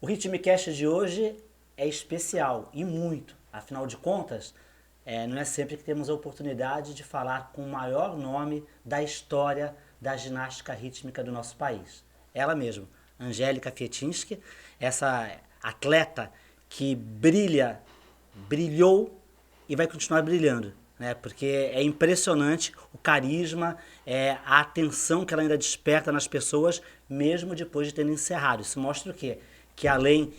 O Ritmicast de hoje é especial e muito. Afinal de contas, não é sempre que temos a oportunidade de falar com o maior nome da história da ginástica rítmica do nosso país. Ela mesma, Angélica Fietynski, essa atleta que brilhou e vai continuar brilhando, né? Porque é impressionante o carisma, a atenção que ela ainda desperta nas pessoas, mesmo depois de ter encerrado. Isso mostra o quê? Que além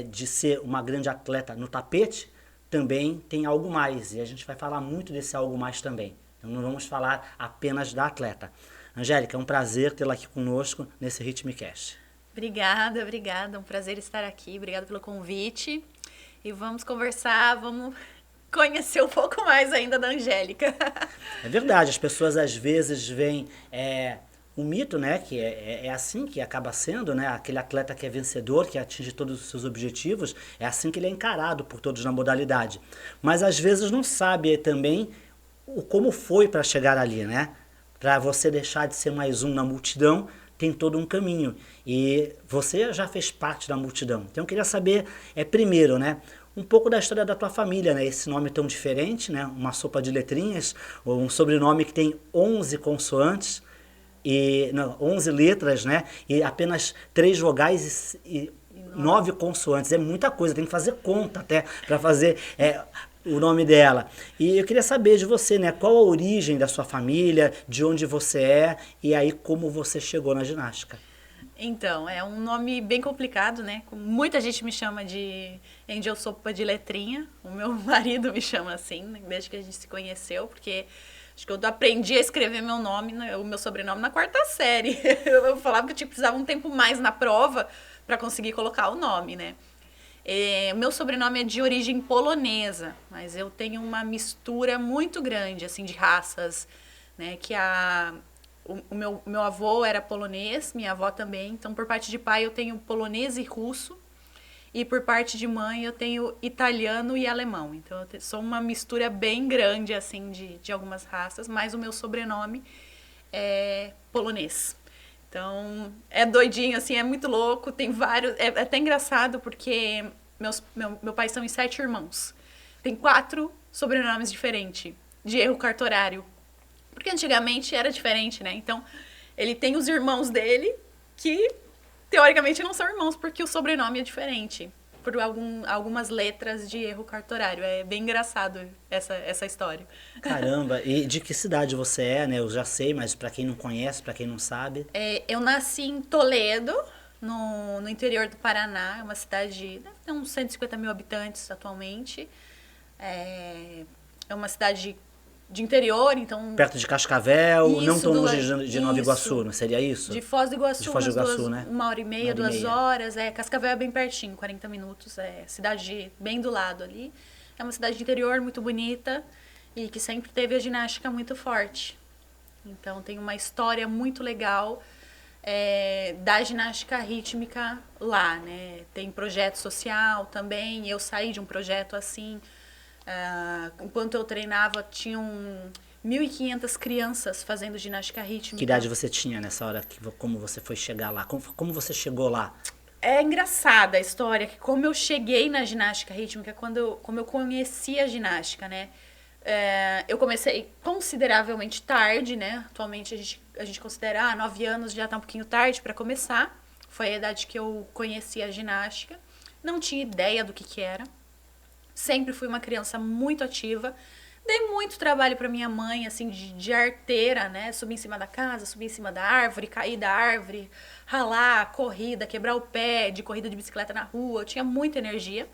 de ser uma grande atleta no tapete, também tem algo mais. E a gente vai falar muito desse algo mais também. Então não vamos falar apenas da atleta. Angélica, é um prazer tê-la aqui conosco nesse Ritmicast. Obrigada. É um prazer estar aqui. Obrigada pelo convite. E vamos conversar, vamos conhecer um pouco mais ainda da Angélica. É verdade, as pessoas às vezes veem um mito, né, que é assim que acaba sendo, né, aquele atleta que é vencedor, que atinge todos os seus objetivos, é assim que ele é encarado por todos na modalidade. Mas às vezes não sabe também como foi para chegar ali, né? Para você deixar de ser mais um na multidão, tem todo um caminho. E você já fez parte da multidão. Então eu queria saber, primeiro, né, um pouco da história da tua família, né? Esse nome tão diferente, né? Uma sopa de letrinhas, ou um sobrenome que tem 11 consoantes, e não, 11 letras, né? E apenas 3 vogais e 9 consoantes. É muita coisa, tem que fazer conta até para fazer o nome dela. E eu queria saber de você, né? Qual a origem da sua família, de onde você é e aí como você chegou na ginástica. Então, é um nome bem complicado, né? Muita gente me chama de Angel Sopa de Letrinha. O meu marido me chama assim, né? Desde que a gente se conheceu, porque acho que eu aprendi a escrever meu nome, o meu sobrenome na 4ª série. Eu falava que eu precisava um tempo mais na prova para conseguir colocar o nome, né? Meu sobrenome é de origem polonesa, mas eu tenho uma mistura muito grande, assim, de raças, né? O meu avô era polonês, minha avó também. Então, por parte de pai, eu tenho polonês e russo. E por parte de mãe, eu tenho italiano e alemão. Então, eu sou uma mistura bem grande, assim, de algumas raças. Mas o meu sobrenome é polonês. Então, é doidinho, assim, é muito louco. Tem vários... É até engraçado, porque meu pai são em 7 irmãos. Tem 4 sobrenomes diferentes, de erro cartorário. Porque antigamente era diferente, né? Então, ele tem os irmãos dele que, teoricamente, não são irmãos, porque o sobrenome é diferente. Por algumas letras de erro cartorário. É bem engraçado essa história. Caramba, e de que cidade você é, né? Eu já sei, mas para quem não conhece, para quem não sabe. Eu nasci em Toledo, no interior do Paraná. É uma cidade, deve ter uns 150 mil habitantes atualmente. É uma cidade de interior, então... Perto de Cascavel, isso, não tão longe de Nova Iguaçu, isso. não seria isso? De Foz do Iguaçu, de Foz do Iguaçu, né? 1h30, 2 horas. Cascavel é bem pertinho, 40 minutos. Cidade bem do lado ali. É uma cidade de interior muito bonita e que sempre teve a ginástica muito forte. Então tem uma história muito legal da ginástica rítmica lá, né? Tem projeto social também. Eu saí de um projeto assim... enquanto eu treinava, tinham 1.500 crianças fazendo ginástica rítmica. Que idade você tinha nessa hora? Como você foi chegar lá? Como você chegou lá? É engraçada a história, que como eu cheguei na ginástica rítmica, como eu conheci a ginástica, né? Eu comecei consideravelmente tarde, né? Atualmente a gente considera 9 anos já tá um pouquinho tarde para começar. Foi a idade que eu conheci a ginástica. Não tinha ideia do que era. Sempre fui uma criança muito ativa. Dei muito trabalho para minha mãe, assim, de arteira, né? Subir em cima da casa, subir em cima da árvore, cair da árvore, ralar, corrida, quebrar o pé, de corrida de bicicleta na rua. Eu tinha muita energia.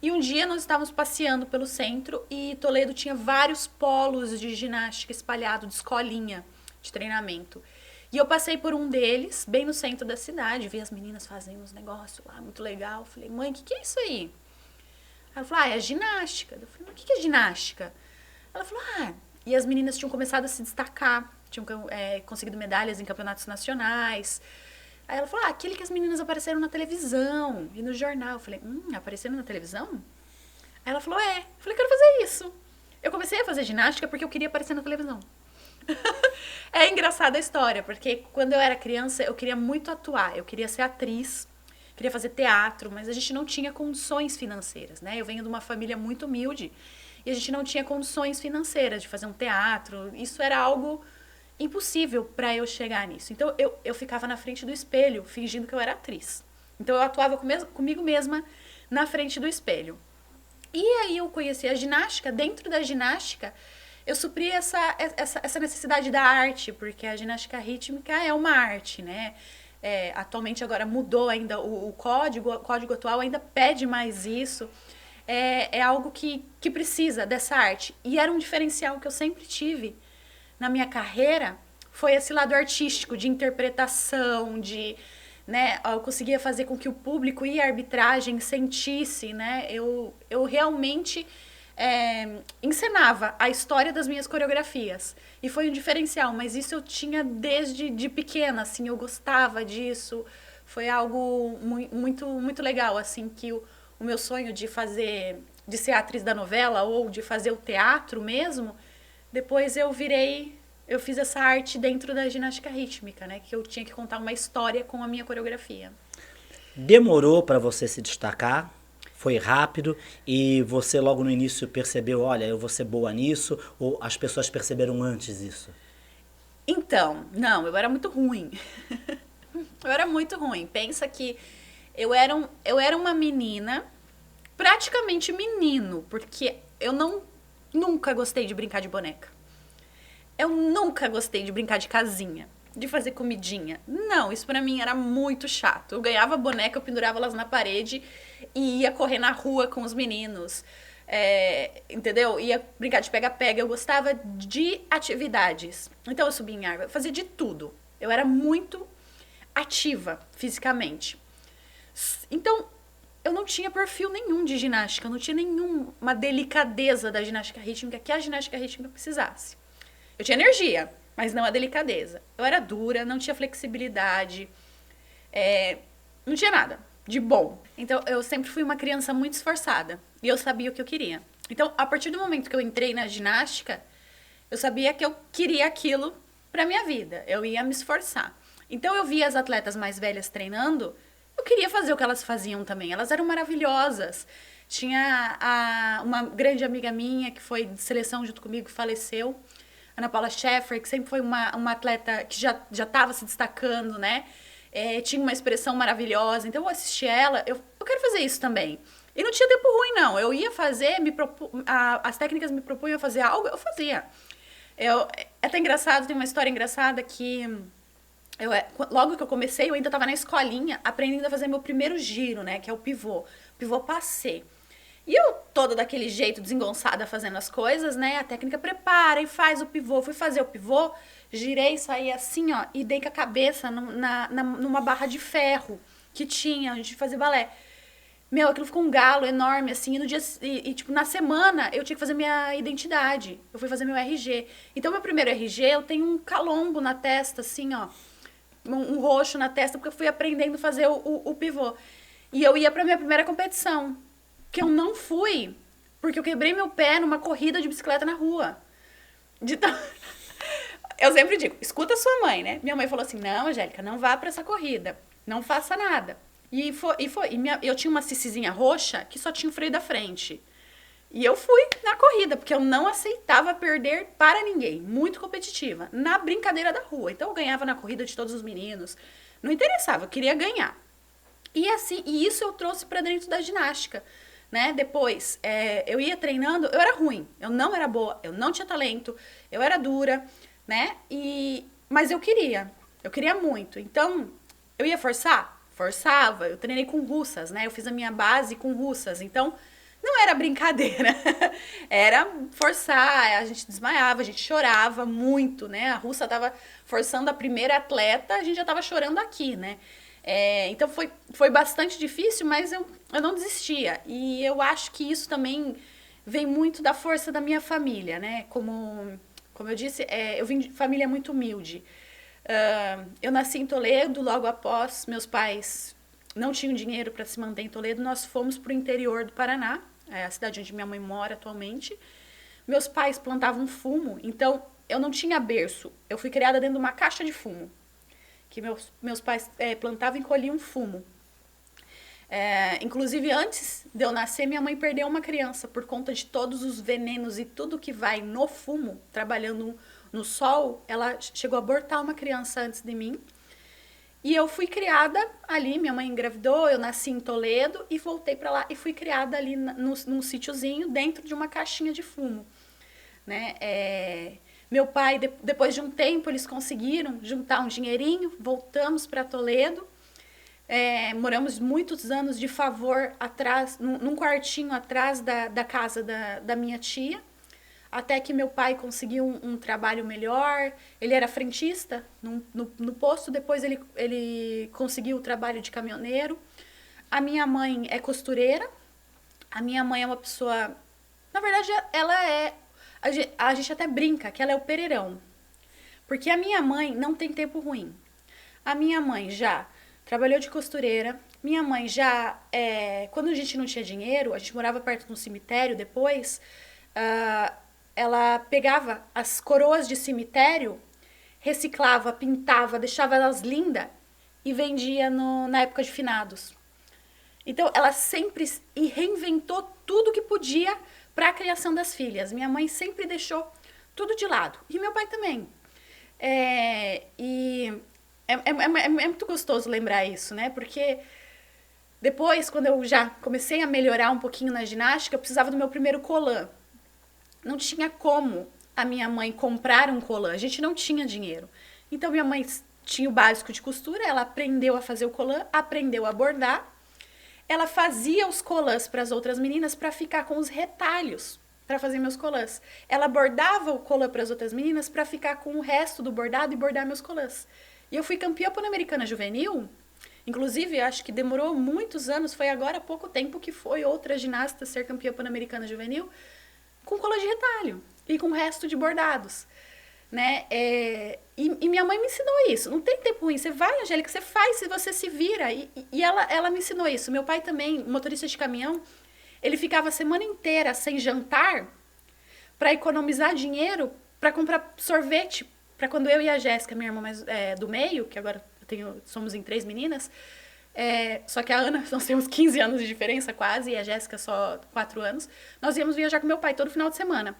E um dia nós estávamos passeando pelo centro e Toledo tinha vários polos de ginástica espalhado, de escolinha, de treinamento. E eu passei por um deles, bem no centro da cidade, vi as meninas fazendo uns negócios lá, muito legal. Falei, mãe, o que é isso aí? Ela falou, é ginástica. Eu falei, mas o que é ginástica? Ela falou, e as meninas tinham começado a se destacar, tinham conseguido medalhas em campeonatos nacionais. Aí ela falou, aquele que as meninas apareceram na televisão e no jornal. Eu falei, apareceram na televisão? Aí ela falou, Eu falei, quero fazer isso. Eu comecei a fazer ginástica porque eu queria aparecer na televisão. É engraçada a história, porque quando eu era criança, eu queria muito atuar, eu queria ser atriz. queria fazer teatro, mas a gente não tinha condições financeiras, né? Eu venho de uma família muito humilde e a gente não tinha condições financeiras de fazer um teatro. Isso era algo impossível para eu chegar nisso. Então eu ficava na frente do espelho, fingindo que eu era atriz. Então eu atuava comigo mesma na frente do espelho. E aí eu conheci a ginástica. Dentro da ginástica, eu supri essa necessidade da arte, porque a ginástica rítmica é uma arte, né? Atualmente agora mudou ainda o código atual ainda pede mais isso. É algo que precisa dessa arte. E era um diferencial que eu sempre tive na minha carreira, foi esse lado artístico, de interpretação, né, eu conseguia fazer com que o público e a arbitragem sentisse, né, eu realmente encenava a história das minhas coreografias, e foi um diferencial, mas isso eu tinha desde de pequena, assim, eu gostava disso, foi algo muito, muito legal, assim, que o meu sonho de ser atriz da novela, ou de fazer o teatro mesmo, depois eu fiz essa arte dentro da ginástica rítmica, né? Que eu tinha que contar uma história com a minha coreografia. Demorou para você se destacar? Foi rápido e você logo no início percebeu, olha, eu vou ser boa nisso? Ou as pessoas perceberam antes isso? Então, não, eu era muito ruim. Eu era muito ruim. Pensa que eu era uma menina, praticamente menino, porque eu nunca gostei de brincar de boneca. Eu nunca gostei de brincar de casinha, de fazer comidinha. Não, isso pra mim era muito chato. Eu ganhava boneca, eu pendurava elas na parede e ia correr na rua com os meninos. Entendeu? Ia brincar de pega-pega. Eu gostava de atividades. Então eu subia em árvore, eu fazia de tudo. Eu era muito ativa fisicamente. Então, eu não tinha perfil nenhum de ginástica, eu não tinha nenhuma delicadeza da ginástica rítmica que a ginástica rítmica precisasse. Eu tinha energia, mas não a delicadeza. Eu era dura, não tinha flexibilidade, não tinha nada de bom. Então, eu sempre fui uma criança muito esforçada e eu sabia o que eu queria. Então, a partir do momento que eu entrei na ginástica, eu sabia que eu queria aquilo pra minha vida. Eu ia me esforçar. Então, eu via as atletas mais velhas treinando, eu queria fazer o que elas faziam também. Elas eram maravilhosas. Tinha uma grande amiga minha que foi de seleção junto comigo, que faleceu, Ana Paula Schaeffer, que sempre foi uma atleta que já estava se destacando, né? Tinha uma expressão maravilhosa. Então eu assisti ela, eu quero fazer isso também. E não tinha tempo ruim, não. Eu ia fazer, as técnicas me propunham a fazer algo, eu fazia. É até engraçado, tem uma história engraçada que logo que eu comecei, eu ainda estava na escolinha, aprendendo a fazer meu primeiro giro, né? Que é o pivô passé. E eu, toda daquele jeito, desengonçada, fazendo as coisas, né? A técnica prepara e faz o pivô. Fui fazer o pivô, girei, saí assim, ó, e dei com a cabeça numa barra de ferro que tinha, a gente fazia balé. Meu, aquilo ficou um galo enorme, assim, e no dia, tipo, na semana eu tinha que fazer minha identidade. Eu fui fazer meu RG. Então, meu primeiro RG, eu tenho um calombo na testa, assim, ó, um roxo na testa, porque eu fui aprendendo a fazer o pivô. E eu ia pra minha primeira competição, que eu não fui, porque eu quebrei meu pé numa corrida de bicicleta na rua. Eu sempre digo, escuta a sua mãe, né? Minha mãe falou assim, não, Angélica, não vá pra essa corrida, não faça nada. E eu tinha uma cicizinha roxa que só tinha o freio da frente. E eu fui na corrida, porque eu não aceitava perder para ninguém. Muito competitiva. Na brincadeira da rua. Então eu ganhava na corrida de todos os meninos. Não interessava, eu queria ganhar. E assim, e isso eu trouxe para dentro da ginástica, né? Depois, eu ia treinando, eu era ruim, eu não era boa, eu não tinha talento, eu era dura, né? Mas eu queria muito. Então, eu ia forçava, eu treinei com russas, né? Eu fiz a minha base com russas, então não era brincadeira, era forçar, a gente desmaiava, a gente chorava muito, né? A russa tava forçando a primeira atleta, a gente já tava chorando aqui, né? Então foi bastante difícil, mas eu não desistia. E eu acho que isso também vem muito da força da minha família, né? Como eu disse, eu vim de família muito humilde. Eu nasci em Toledo, logo após meus pais não tinham dinheiro para se manter em Toledo, nós fomos para o interior do Paraná, a cidade onde minha mãe mora atualmente. Meus pais plantavam fumo, então eu não tinha berço. Eu fui criada dentro de uma caixa de fumo, que meus pais plantavam e colhiam fumo. Inclusive, antes de eu nascer, minha mãe perdeu uma criança por conta de todos os venenos e tudo que vai no fumo, trabalhando no sol. Ela chegou a abortar uma criança antes de mim. E eu fui criada ali, minha mãe engravidou, eu nasci em Toledo e voltei para lá e fui criada ali num sítiozinho dentro de uma caixinha de fumo, né? Meu pai, depois de um tempo, eles conseguiram juntar um dinheirinho, voltamos para Toledo, moramos muitos anos de favor atrás, num quartinho atrás da casa da minha tia, até que meu pai conseguiu um trabalho melhor. Ele era frentista no posto, depois ele conseguiu o trabalho de caminhoneiro. A minha mãe é costureira. A minha mãe é uma pessoa... Na verdade, ela é... A gente até brinca que ela é o Pereirão. Porque a minha mãe não tem tempo ruim. A minha mãe já trabalhou de costureira. Minha mãe já... quando a gente não tinha dinheiro, a gente morava perto de um cemitério depois... ela pegava as coroas de cemitério, reciclava, pintava, deixava elas lindas e vendia na época de finados. Então, ela sempre reinventou tudo que podia para a criação das filhas. Minha mãe sempre deixou tudo de lado. E meu pai também. É muito gostoso lembrar isso, né? Porque depois, quando eu já comecei a melhorar um pouquinho na ginástica, eu precisava do meu primeiro colã. Não tinha como a minha mãe comprar um colã. A gente não tinha dinheiro. Então, minha mãe tinha o básico de costura. Ela aprendeu a fazer o colã, aprendeu a bordar. Ela fazia os colãs para as outras meninas para ficar com os retalhos para fazer meus colãs. Ela bordava o colã para as outras meninas para ficar com o resto do bordado e bordar meus colãs. E eu fui campeã pan-americana juvenil. Inclusive, acho que demorou muitos anos. Foi agora há pouco tempo que foi outra ginasta ser campeã pan-americana juvenil, com colã de retalho e com o resto de bordados, né? E minha mãe me ensinou isso. Não tem tempo ruim. Você vai, Angélica, você faz, se você se vira. E ela me ensinou isso. Meu pai também, motorista de caminhão, ele ficava a semana inteira sem jantar para economizar dinheiro para comprar sorvete. Para quando eu e a Jéssica, minha irmã do meio, que agora somos em 3 meninas, só que a Ana, nós temos 15 anos de diferença quase, e a Jéssica só 4 anos. Nós íamos viajar com meu pai todo final de semana.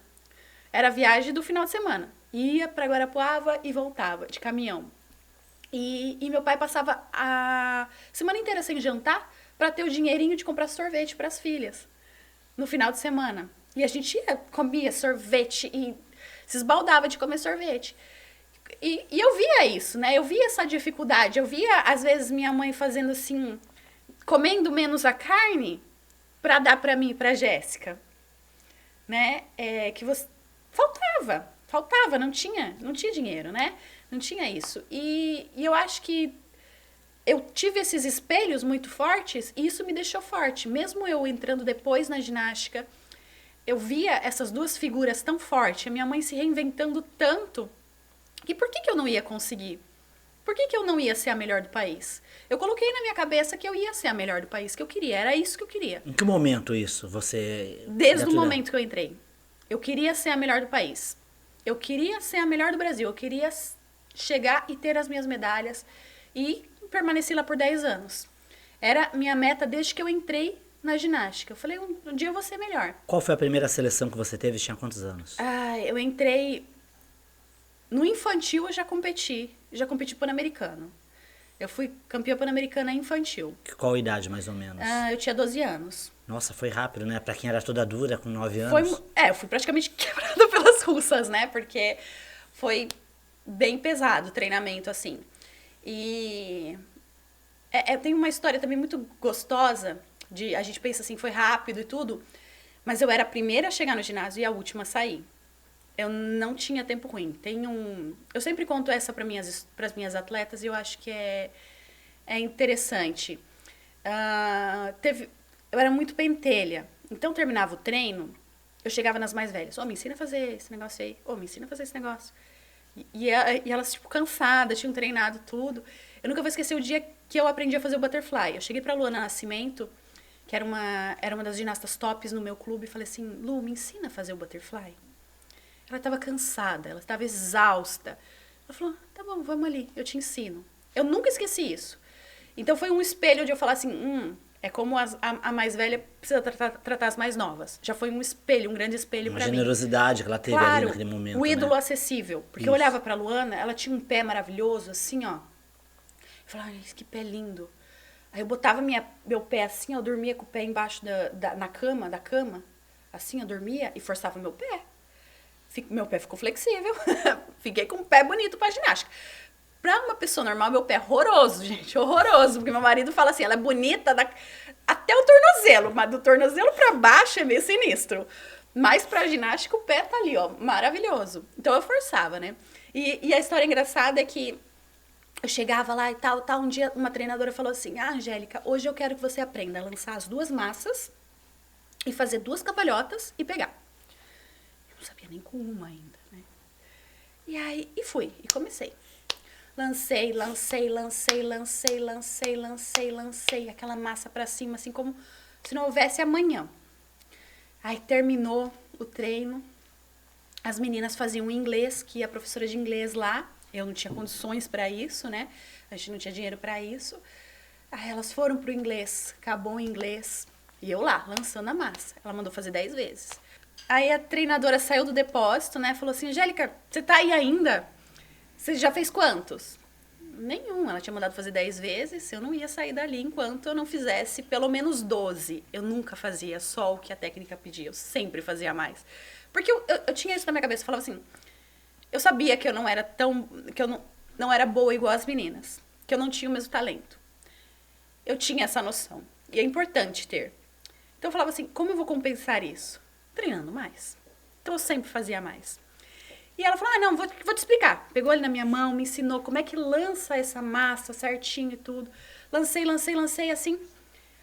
Era a viagem do final de semana. Ia para Guarapuava e voltava, de caminhão. E meu pai passava a semana inteira sem jantar para ter o dinheirinho de comprar sorvete para as filhas, no final de semana. E a gente comia sorvete e se esbaldava de comer sorvete. E eu via isso, né? Eu via essa dificuldade. Eu via, às vezes, minha mãe fazendo assim, comendo menos a carne para dar para mim e pra Jéssica, né? Que você... Faltava, não tinha dinheiro, né? Não tinha isso. E eu acho que eu tive esses espelhos muito fortes e isso me deixou forte. Mesmo eu entrando depois na ginástica, eu via essas duas figuras tão fortes, a minha mãe se reinventando tanto. E por que eu não ia conseguir? Por que eu não ia ser a melhor do país? Eu coloquei na minha cabeça que eu ia ser a melhor do país que eu queria. Era isso que eu queria. Em que momento isso? Desde o momento que eu entrei. Eu queria ser a melhor do país. Eu queria ser a melhor do Brasil. Eu queria chegar e ter as minhas medalhas. E permaneci lá por 10 anos. Era minha meta desde que eu entrei na ginástica. Eu falei, um dia eu vou ser melhor. Qual foi a primeira seleção que você teve? Tinha quantos anos? Eu entrei... No infantil eu já competi pan-americano. Eu fui campeã pan-americana infantil. Qual idade, mais ou menos? Eu tinha 12 anos. Nossa, foi rápido, né? Pra quem era toda dura, com 9 anos. Eu fui praticamente quebrada pelas russas, né? Porque foi bem pesado o treinamento, assim. E tem uma história também muito gostosa, a gente pensa assim, foi rápido e tudo, mas eu era a primeira a chegar no ginásio e a última a sair. Eu não tinha tempo ruim. Eu sempre conto essa para as minhas atletas e eu acho que é interessante. Eu era muito pentelha. Então, terminava o treino, eu chegava nas mais velhas. Me ensina a fazer esse negócio aí. Me ensina a fazer esse negócio. E elas, tipo, cansadas, tinham treinado tudo. Eu nunca vou esquecer o dia que eu aprendi a fazer o butterfly. Eu cheguei pra Luana Nascimento, que era uma das ginastas tops no meu clube, e falei assim, Lu, me ensina a fazer o butterfly. Ela estava cansada, ela estava exausta. Ela falou, tá bom, vamos ali, eu te ensino. Eu nunca esqueci isso. Então foi um espelho de eu falar assim, É como a mais velha precisa tratar as mais novas. Já foi um espelho, um grande espelho Uma pra mim. generosidade que ela teve ali Claro, naquele momento, o ídolo né? acessível. Porque eu Isso. olhava pra Luana, ela tinha um pé maravilhoso, assim, ó. Eu falava, ai, que pé lindo. Aí eu botava meu pé assim, eu dormia com o pé embaixo da cama, assim, eu dormia e forçava meu pé. Meu pé ficou flexível. Fiquei com um pé bonito pra ginástica. Pra uma pessoa normal, meu pé é horroroso, gente, horroroso. Porque meu marido fala assim, ela é bonita até o tornozelo, mas do tornozelo pra baixo é meio sinistro. Mas pra ginástica, o pé tá ali, ó, maravilhoso. Então eu forçava, né? E a história engraçada é que eu chegava lá e tal. Um dia uma treinadora falou assim, Angélica, hoje eu quero que você aprenda a lançar as 2 massas e fazer 2 cambalhotas e pegar. Eu não sabia nem com uma ainda, né? E aí, fui, e comecei. Lancei aquela massa pra cima, assim como se não houvesse amanhã. Aí terminou o treino, as meninas faziam inglês, que ia a professora de inglês lá, eu não tinha condições pra isso, né? A gente não tinha dinheiro pra isso. Aí elas foram pro inglês, acabou o inglês, e eu lá, lançando a massa. Ela mandou fazer 10 vezes. Aí a treinadora saiu do depósito, né? Falou assim, Angélica, você tá aí ainda? Você já fez quantos? Nenhum. Ela tinha mandado fazer 10 vezes. Eu não ia sair dali enquanto eu não fizesse pelo menos 12. Eu nunca fazia só o que a técnica pedia. Eu sempre fazia mais. Porque eu tinha isso na minha cabeça. Eu falava assim, eu sabia que eu não era que eu não era boa igual as meninas. Que eu não tinha o mesmo talento. Eu tinha essa noção. E é importante ter. Então eu falava assim, como eu vou compensar isso? Treinando mais. Então eu sempre fazia mais. E ela falou, não, vou te explicar. Pegou ele na minha mão, me ensinou como é que lança essa massa certinho e tudo. Lancei assim.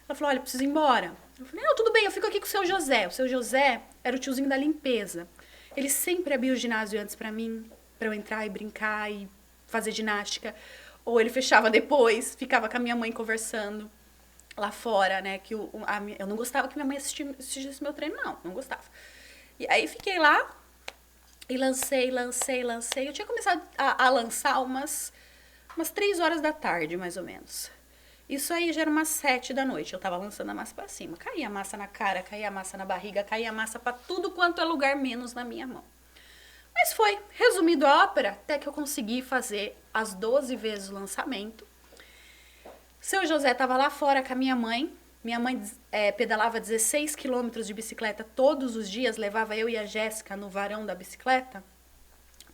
Ela falou, olha, eu preciso ir embora. Eu falei, não, tudo bem, eu fico aqui com o seu José. O seu José era o tiozinho da limpeza. Ele sempre abria o ginásio antes pra mim, pra eu entrar e brincar e fazer ginástica. Ou ele fechava depois, ficava com a minha mãe conversando lá fora, né? Que eu não gostava que minha mãe assistisse meu treino, não gostava. E aí fiquei lá e lancei. Eu tinha começado a lançar umas 3 horas da tarde, mais ou menos. Isso aí já era umas 7 da noite. Eu tava lançando a massa pra cima. Caía a massa na cara, caía a massa na barriga, caía a massa pra tudo quanto é lugar, menos na minha mão. Mas foi, resumido a ópera, até que eu consegui fazer as 12 vezes o lançamento. Seu José tava lá fora com a minha mãe. Minha mãe pedalava 16 quilômetros de bicicleta todos os dias, levava eu e a Jéssica no varão da bicicleta,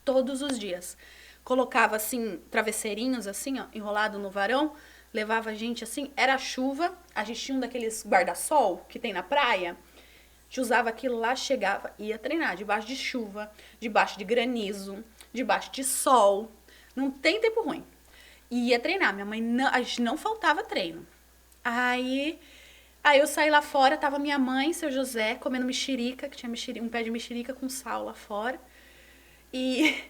todos os dias. Colocava, assim, travesseirinhos, assim, ó, enrolado no varão, levava a gente, assim, era chuva, a gente tinha um daqueles guarda-sol que tem na praia, a gente usava aquilo lá, chegava, ia treinar debaixo de chuva, debaixo de granizo, debaixo de sol, não tem tempo ruim. E ia treinar, minha mãe, a gente não faltava treino. Aí eu saí lá fora, tava minha mãe, seu José, comendo mexerica, que tinha um pé de mexerica com sal lá fora. E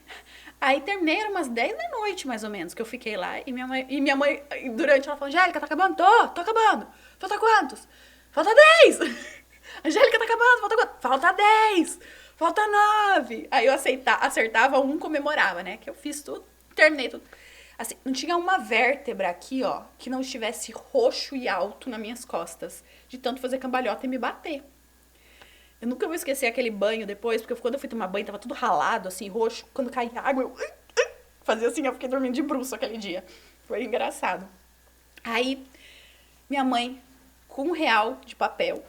aí terminei, era umas 10 da noite, mais ou menos, que eu fiquei lá. E minha mãe durante, ela falou, Angélica, tá acabando? Tô acabando. Falta quantos? Falta 10. Angélica, tá acabando, falta quantos? Falta 10. Falta 9. Aí eu acertava um, comemorava, né? Que eu fiz tudo, terminei tudo. Assim, não tinha uma vértebra aqui, ó, que não estivesse roxo e alto nas minhas costas, de tanto fazer cambalhota e me bater. Eu nunca vou esquecer aquele banho depois, porque quando eu fui tomar banho, tava tudo ralado, assim, roxo. Quando caía água, eu fazia assim, eu fiquei dormindo de bruço aquele dia. Foi engraçado. Aí, minha mãe, com R$1 de papel,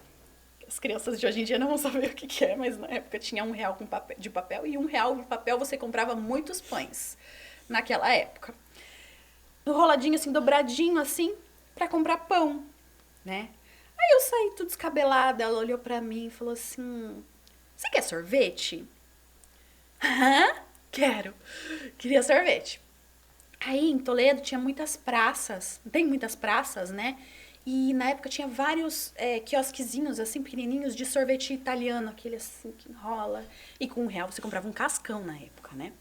as crianças de hoje em dia não vão saber o que é, mas na época tinha R$1 de papel, e R$1 de papel você comprava muitos pães naquela época. Enroladinho assim, dobradinho assim, pra comprar pão, né? Aí eu saí tudo descabelada, ela olhou pra mim e falou assim, você quer sorvete? Aham, quero. Queria sorvete. Aí em Toledo tinha muitas praças, tem muitas praças, né? E na época tinha vários quiosquezinhos, assim, pequenininhos, de sorvete italiano, aquele assim, que enrola. E com R$1 você comprava um cascão na época, né?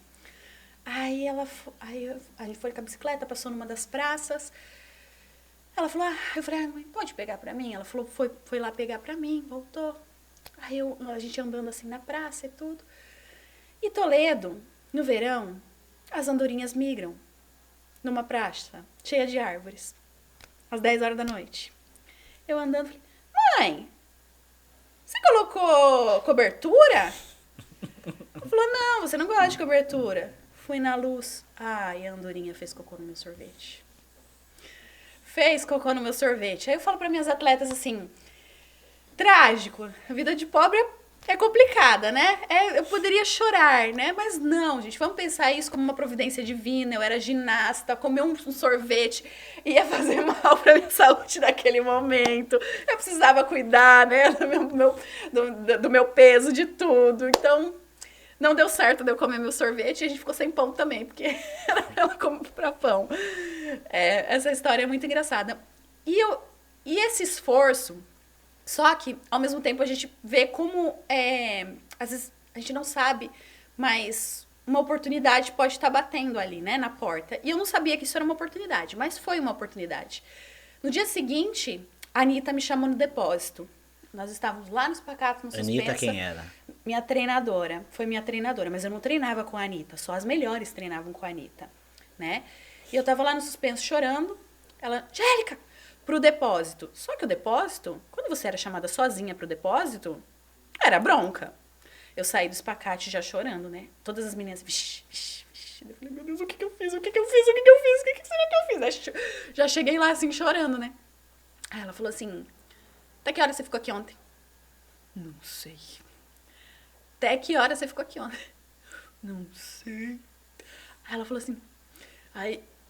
Aí a gente foi com a bicicleta, passou numa das praças. Ela falou, eu falei, mãe, pode pegar pra mim? Ela falou, foi lá pegar pra mim, voltou. Aí a gente andando assim na praça e tudo. E Toledo, no verão, as andorinhas migram numa praça cheia de árvores, às 10 horas da noite. Eu andando, falei, mãe, você colocou cobertura? Ela falou, não, você não gosta de cobertura. Fui na luz. Ai, a andorinha fez cocô no meu sorvete. Fez cocô no meu sorvete. Aí eu falo para minhas atletas assim, trágico, a vida de pobre é complicada, né? Eu poderia chorar, né? Mas não, gente, vamos pensar isso como uma providência divina. Eu era ginasta, comer um sorvete ia fazer mal pra minha saúde naquele momento. Eu precisava cuidar, né, do meu peso, de tudo. Então, não deu certo de eu comer meu sorvete e a gente ficou sem pão também, porque era ela comprar pão. Essa história é muito engraçada. E esse esforço, só que, ao mesmo tempo, a gente vê como, às vezes, a gente não sabe, mas uma oportunidade pode estar batendo ali, né, na porta. E eu não sabia que isso era uma oportunidade, mas foi uma oportunidade. No dia seguinte, a Anitta me chamou no depósito. Nós estávamos lá nos Pacatos, no Suspensa. Anitta quem era? Minha treinadora. Foi minha treinadora, mas eu não treinava com a Anitta. Só as melhores treinavam com a Anitta, né? E eu tava lá no Suspenso chorando. Ela, Angélica, pro depósito. Só que o depósito, quando você era chamada sozinha pro depósito, era bronca. Eu saí do espacate já chorando, né? Todas as meninas, vixi, vixi, vixi. Eu falei, meu Deus, o que eu fiz? O que eu fiz? O que eu fiz? O que será que eu fiz? Aí, já cheguei lá assim, chorando, né? Aí ela falou assim, até que hora você ficou aqui ontem? Não sei. Até que hora você ficou aqui ontem? Não sei. Aí ela falou assim,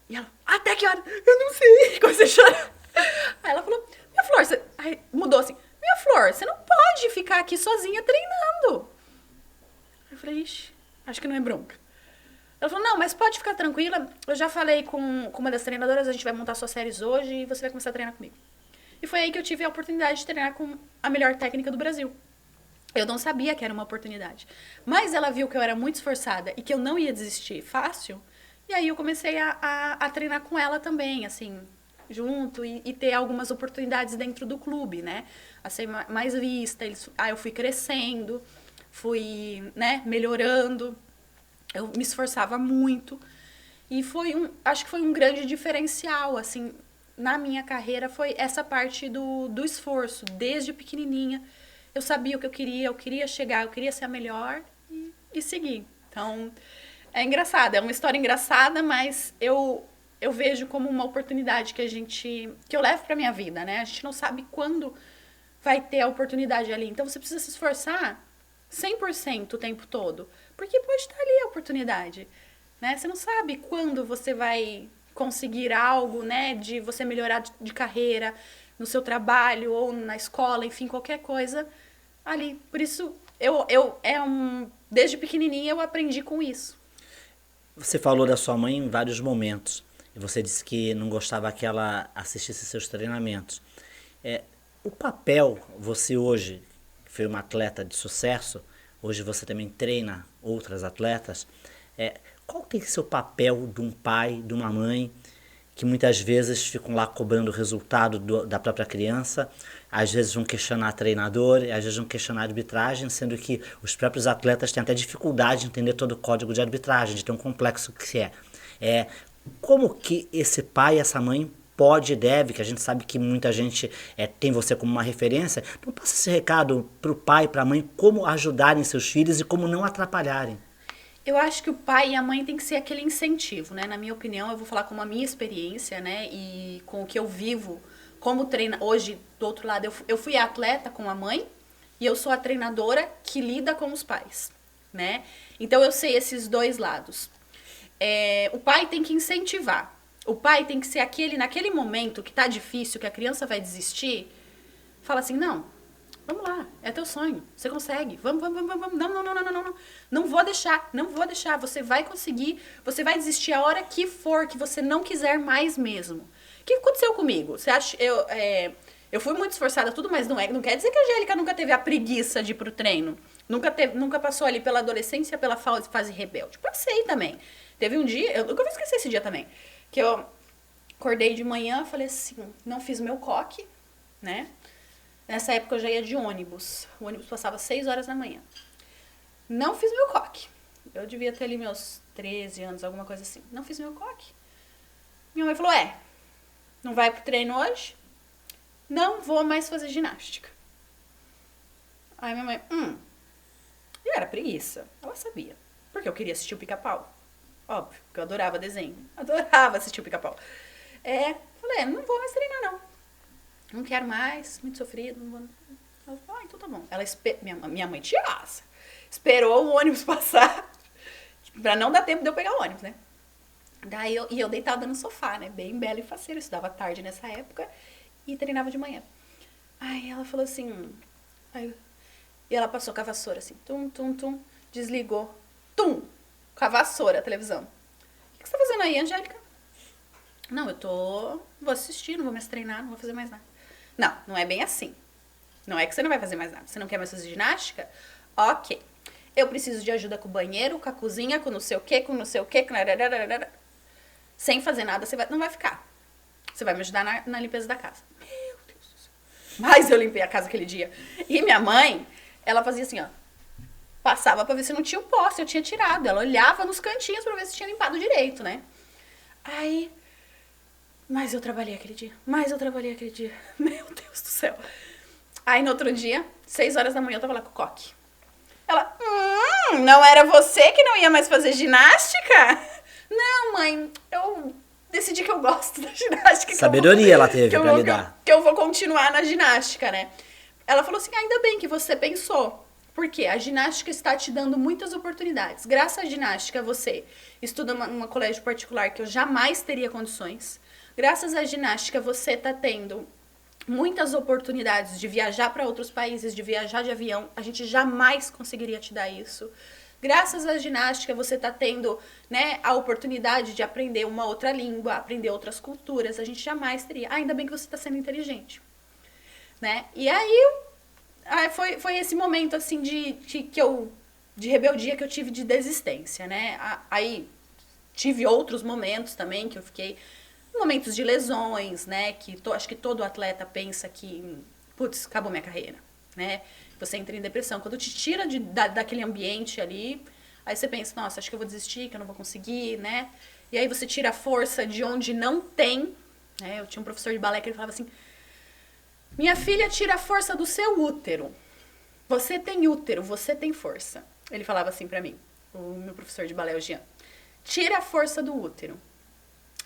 e ela, até que hora? Eu não sei. Comecei a chorar. Aí ela falou, minha Flor, você... Aí mudou assim, minha Flor, você não pode ficar aqui sozinha treinando. Eu falei, ixi, acho que não é bronca. Ela falou, não, mas pode ficar tranquila, eu já falei com uma das treinadoras, a gente vai montar suas séries hoje e você vai começar a treinar comigo. E foi aí que eu tive a oportunidade de treinar com a melhor técnica do Brasil. Eu não sabia que era uma oportunidade. Mas ela viu que eu era muito esforçada e que eu não ia desistir fácil. E aí eu comecei a treinar com ela também, assim, junto e ter algumas oportunidades dentro do clube, né? A ser mais vista. Aí eu fui crescendo, fui, né, melhorando. Eu me esforçava muito. E acho que foi um grande diferencial, assim, na minha carreira, foi essa parte do esforço. Desde pequenininha, eu sabia o que eu queria chegar, eu queria ser a melhor e seguir. Então, é engraçado, é uma história engraçada, mas eu vejo como uma oportunidade que eu levo pra minha vida, né? A gente não sabe quando vai ter a oportunidade ali. Então, você precisa se esforçar 100% o tempo todo, porque pode estar ali a oportunidade, né? Você não sabe quando você vai conseguir algo, né? De você melhorar de carreira, no seu trabalho ou na escola, enfim, qualquer coisa ali. Por isso, desde pequenininha eu aprendi com isso. Você falou da sua mãe em vários momentos. E você disse que não gostava que ela assistisse seus treinamentos. O papel, você hoje, que foi uma atleta de sucesso, hoje você também treina outras atletas, qual tem que ser o papel de um pai, de uma mãe, que muitas vezes ficam lá cobrando o resultado da própria criança, às vezes vão questionar treinador, às vezes vão questionar arbitragem, sendo que os próprios atletas têm até dificuldade de entender todo o código de arbitragem, de tão complexo que é. Como que esse pai e essa mãe pode e deve, que a gente sabe que muita gente tem você como uma referência, então passa esse recado para o pai e para a mãe, como ajudarem seus filhos e como não atrapalharem. Eu acho que o pai e a mãe tem que ser aquele incentivo, né? Na minha opinião, eu vou falar com a minha experiência, né? E com o que eu vivo como treina. Hoje, do outro lado, eu fui atleta com a mãe e eu sou a treinadora que lida com os pais, né? Então, eu sei esses dois lados. O pai tem que incentivar. O pai tem que ser naquele momento que tá difícil, que a criança vai desistir, fala assim, não, vamos lá, é teu sonho, você consegue, vamos, não, não vou deixar, você vai conseguir, você vai desistir a hora que for, que você não quiser mais mesmo. O que aconteceu comigo? Você acha, eu fui muito esforçada, tudo, mas não quer dizer que a Angélica nunca teve a preguiça de ir pro treino, nunca passou ali pela adolescência, pela fase rebelde. Passei também. Teve um dia, eu nunca vou esquecer esse dia também, que eu acordei de manhã, falei assim, não fiz meu coque, né? Nessa época eu já ia de ônibus. O ônibus passava 6 horas da manhã. Não fiz meu coque. Eu devia ter ali meus 13 anos, alguma coisa assim. Não fiz meu coque. Minha mãe falou, não vai pro treino hoje? não vou mais fazer ginástica. Aí minha mãe, E era preguiça. Ela sabia. Porque eu queria assistir o Pica-Pau. Óbvio, porque eu adorava desenho. Adorava assistir o Pica-Pau. Falei, não vou mais treinar, não. Não quero mais, muito sofrido. Não vou. Ela falou, então tá bom. Minha mãe tiraça. Esperou o ônibus passar. Pra não dar tempo de eu pegar o ônibus, né? Daí eu deitada no sofá, né? Bem bela e faceira. Eu estudava tarde nessa época e treinava de manhã. Aí ela falou assim... E ela passou com a vassoura assim. Tum, tum, tum. Desligou. Tum! Com a vassoura, a televisão. O que você tá fazendo aí, Angélica? Não, vou assistir, não vou mais treinar, não vou fazer mais nada. Não é bem assim. Não é que você não vai fazer mais nada. Você não quer mais fazer ginástica? Ok. Eu preciso de ajuda com o banheiro, com a cozinha, com não sei o quê, com não sei o quê. Sem fazer nada, você não vai ficar. Você vai me ajudar na limpeza da casa. Meu Deus do céu. Mas eu limpei a casa aquele dia. E minha mãe, ela fazia assim, ó. Passava pra ver se não tinha o pó, se eu tinha tirado. Ela olhava nos cantinhos pra ver se tinha limpado direito, né? Aí... Mas eu trabalhei aquele dia. Meu Deus do céu. Aí no outro dia, 6 horas da manhã, eu tava lá com o coque. Ela, não era você que não ia mais fazer ginástica? Não, mãe, eu decidi que eu gosto da ginástica. Sabedoria ela teve pra lidar. Que eu vou continuar na ginástica, né? Ela falou assim, ainda bem que você pensou. Porque a ginástica está te dando muitas oportunidades. Graças à ginástica, você estuda num colégio particular que eu jamais teria condições. Graças à ginástica, você está tendo muitas oportunidades de viajar para outros países, de viajar de avião. A gente jamais conseguiria te dar isso. Graças à ginástica, você está tendo, né, a oportunidade de aprender uma outra língua, aprender outras culturas. A gente jamais teria. Ainda bem que você está sendo inteligente. Né? E aí foi esse momento, assim, de rebeldia que eu tive de desistência, né? Aí tive outros momentos também que eu fiquei... Momentos de lesões, né? Acho que todo atleta pensa que, putz, acabou minha carreira, né? Você entra em depressão. Quando te tira daquele ambiente ali, aí você pensa, nossa, acho que eu vou desistir, que eu não vou conseguir, né? E aí você tira a força de onde não tem, né? Eu tinha um professor de balé que ele falava assim, minha filha, tira a força do seu útero. Você tem útero, você tem força. Ele falava assim pra mim, o meu professor de balé, o Jean. Tira a força do útero.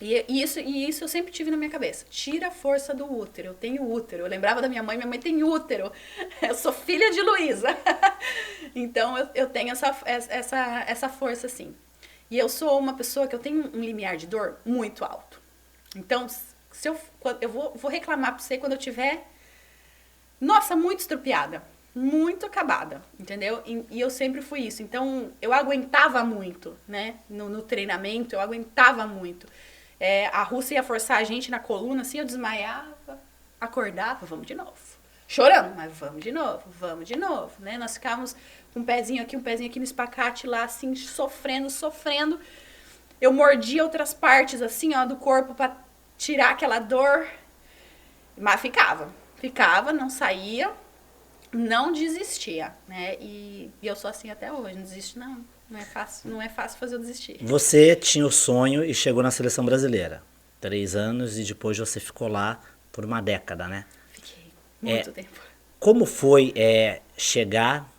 E isso eu sempre tive na minha cabeça. Tira a força do útero. Eu tenho útero. Eu lembrava da minha mãe tem útero. Eu sou filha de Luísa. Então eu tenho essa força, assim. E eu sou uma pessoa que eu tenho um limiar de dor muito alto. Então, eu vou reclamar pra você quando eu tiver, nossa, muito estrupiada. Muito acabada, entendeu? E eu sempre fui isso. Então, eu aguentava muito, né? No treinamento, eu aguentava muito. A Rússia ia forçar a gente na coluna, assim, eu desmaiava, acordava, vamos de novo. Chorando, mas vamos de novo, né? Nós ficávamos com um pezinho aqui no espacate lá, assim, sofrendo. Eu mordia outras partes, assim, ó, do corpo pra tirar aquela dor. Mas ficava, não saía, não desistia, né? E eu sou assim até hoje, não desisto não. Não é fácil fazer eu desistir. Você tinha o sonho e chegou na seleção brasileira. 3 anos e depois você ficou lá por uma década, né? Fiquei muito tempo. Como foi chegar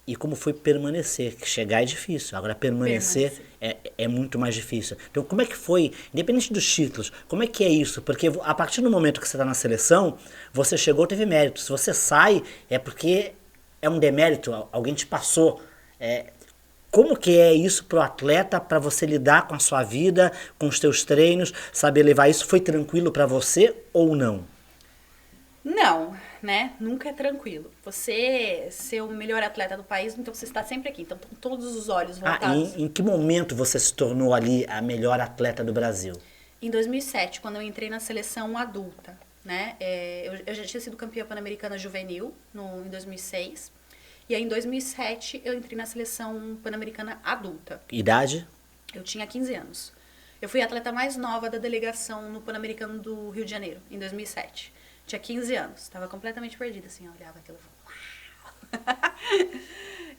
e como foi permanecer? Que chegar é difícil, agora permanecer. É muito mais difícil. Então como é que foi, independente dos títulos, como é que é isso? Porque a partir do momento que você está na seleção, você chegou, teve mérito. Se você sai, é porque é um demérito, alguém te passou. Como que é isso pro atleta, para você lidar com a sua vida, com os teus treinos, saber levar isso? Foi tranquilo para você ou não? Não, né? Nunca é tranquilo. Você ser o melhor atleta do país, então você está sempre aqui. Então, com todos os olhos voltados. Em que momento você se tornou ali a melhor atleta do Brasil? Em 2007, quando eu entrei na seleção adulta, né? Eu já tinha sido campeã pan-americana juvenil em 2006. E aí, em 2007, eu entrei na seleção pan-americana adulta. Idade? Eu tinha 15 anos. Eu fui a atleta mais nova da delegação no Pan-Americano do Rio de Janeiro, em 2007. Tinha 15 anos. Estava completamente perdida, assim. Eu olhava aquilo e falava, uau!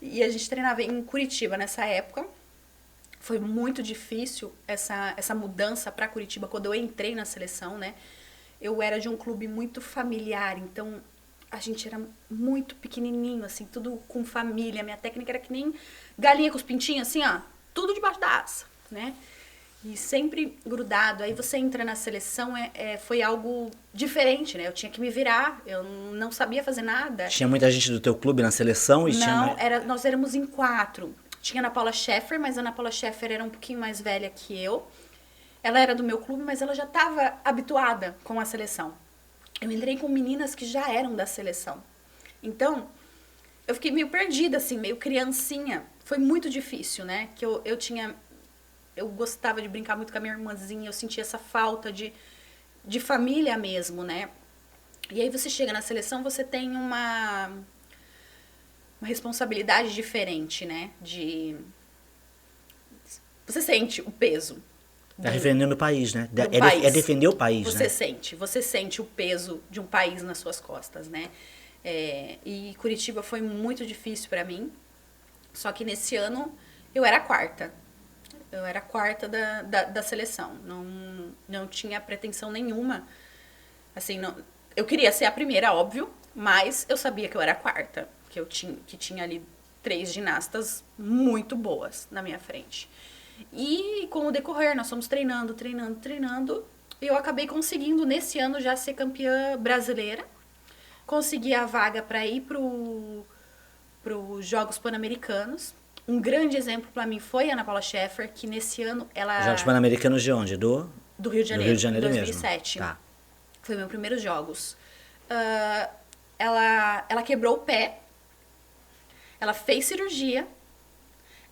E a gente treinava em Curitiba nessa época. Foi muito difícil essa mudança para Curitiba quando eu entrei na seleção, né? eu era de um clube muito familiar, então a gente era muito pequenininho, assim, tudo com família. Minha técnica era que nem galinha com os pintinhos, assim, ó, tudo debaixo da asa, né? E sempre grudado. Aí você entra na seleção, foi algo diferente, né? Eu tinha que me virar, eu não sabia fazer nada. Tinha muita gente do teu clube na seleção e Não, tinha... nós éramos em 4. Tinha a Ana Paula Scheffer, mas a Ana Paula Scheffer era um pouquinho mais velha que eu. Ela era do meu clube, mas ela já estava habituada com a seleção. Eu entrei com meninas que já eram da seleção. Então, eu fiquei meio perdida, assim, meio criancinha. Foi muito difícil, né? Que eu gostava de brincar muito com a minha irmãzinha, eu sentia essa falta de família mesmo, né? E aí você chega na seleção, você tem uma responsabilidade diferente, né? Você sente o peso. Tá defendendo o país, né? Do país. É defender o país, você né? Você sente o peso de um país nas suas costas, né? E Curitiba foi muito difícil pra mim, só que nesse ano eu era a quarta. Eu era a quarta da seleção. Não tinha pretensão nenhuma. Assim, não, eu queria ser a primeira, óbvio, mas eu sabia que eu era a quarta. Que tinha ali 3 ginastas muito boas na minha frente. E com o decorrer, nós fomos treinando. E eu acabei conseguindo, nesse ano, já ser campeã brasileira. Consegui a vaga para ir pros Jogos Pan-Americanos. Um grande exemplo para mim foi a Ana Paula Scheffer, que nesse ano ela... Jogos Pan-Americanos de onde? Do Rio de Janeiro, do Rio de Janeiro em 2007. mesmo. Tá. Foi meus primeiros jogos. Ela quebrou o pé, ela fez cirurgia,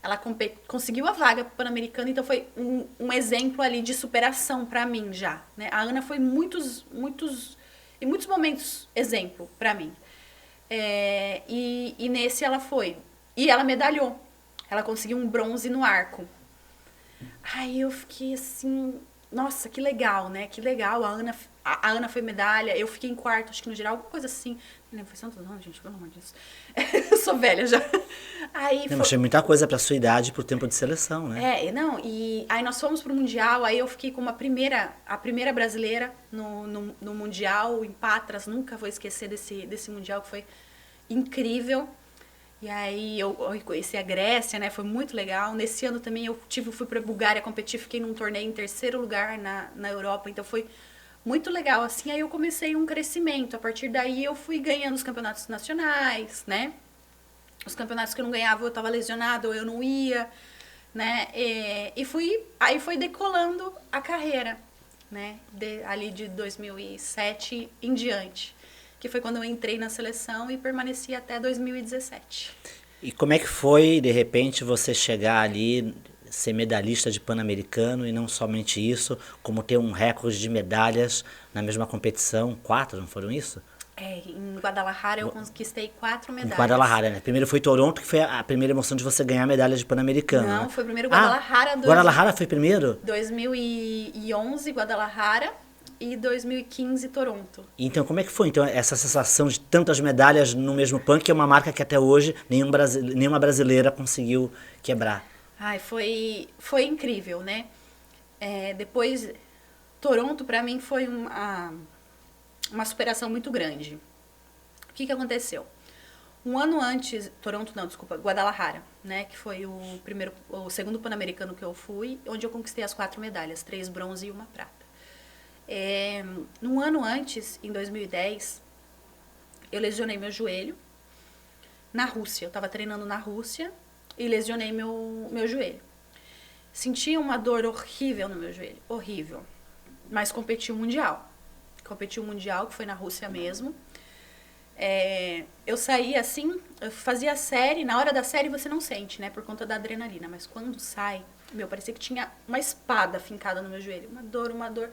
ela conseguiu a vaga pro Pan-Americano, então foi um exemplo ali de superação para mim já, né? A Ana foi em muitos momentos exemplo para mim. E nesse ela foi. E ela medalhou. Ela conseguiu um bronze no arco. Aí eu fiquei assim, nossa, que legal, né? Que legal. A Ana foi medalha, eu fiquei em quarto, acho que no geral, alguma coisa assim. Não lembro, foi tantos anos, gente, pelo amor de Deus. Eu sou velha já. Aí Não, achei muita coisa pra sua idade, pro tempo de seleção, né? E aí nós fomos pro Mundial, aí eu fiquei como a primeira brasileira no Mundial, em Patras, nunca vou esquecer desse Mundial, que foi incrível. E aí eu conheci a Grécia, né? Foi muito legal. Nesse ano também fui pra Bulgária competir, fiquei num torneio em 3º lugar na Europa, então foi muito legal, assim. Aí eu comecei um crescimento. A partir daí eu fui ganhando os campeonatos nacionais, né? Os campeonatos que eu não ganhava, eu tava lesionada ou eu não ia, né? Aí foi decolando a carreira, né? Ali de 2007 em diante. Que foi quando eu entrei na seleção e permaneci até 2017. E como é que foi, de repente, você chegar ali, ser medalhista de Pan-Americano e não somente isso, como ter um recorde de medalhas na mesma competição, 4, não foram isso? Em Guadalajara eu conquistei 4 medalhas. Em Guadalajara, né? Primeiro foi Toronto, que foi a primeira emoção de você ganhar a medalha de Pan-Americano. Não, né? foi primeiro Guadalajara. Guadalajara foi primeiro? 2011, Guadalajara. E 2015, Toronto. Então, como é que foi então essa sensação de tantas medalhas no mesmo Pan, que é uma marca que até hoje nenhuma brasileira conseguiu quebrar? Ai, foi incrível, né? Depois, Toronto pra mim foi uma superação muito grande. O que aconteceu? Um ano antes, Guadalajara, né? Que foi o segundo Pan-Americano que eu fui, onde eu conquistei as 4 medalhas, 3 bronze e 1 prata. Um ano antes, em 2010, eu lesionei meu joelho na Rússia. Eu estava treinando na Rússia e lesionei meu joelho. Senti uma dor horrível no meu joelho, horrível. Mas competi o Mundial. Competi o Mundial, que foi na Rússia mesmo. Eu saí assim, eu fazia a série, na hora da série você não sente, né, por conta da adrenalina. Mas quando sai, parecia que tinha uma espada fincada no meu joelho. Uma dor.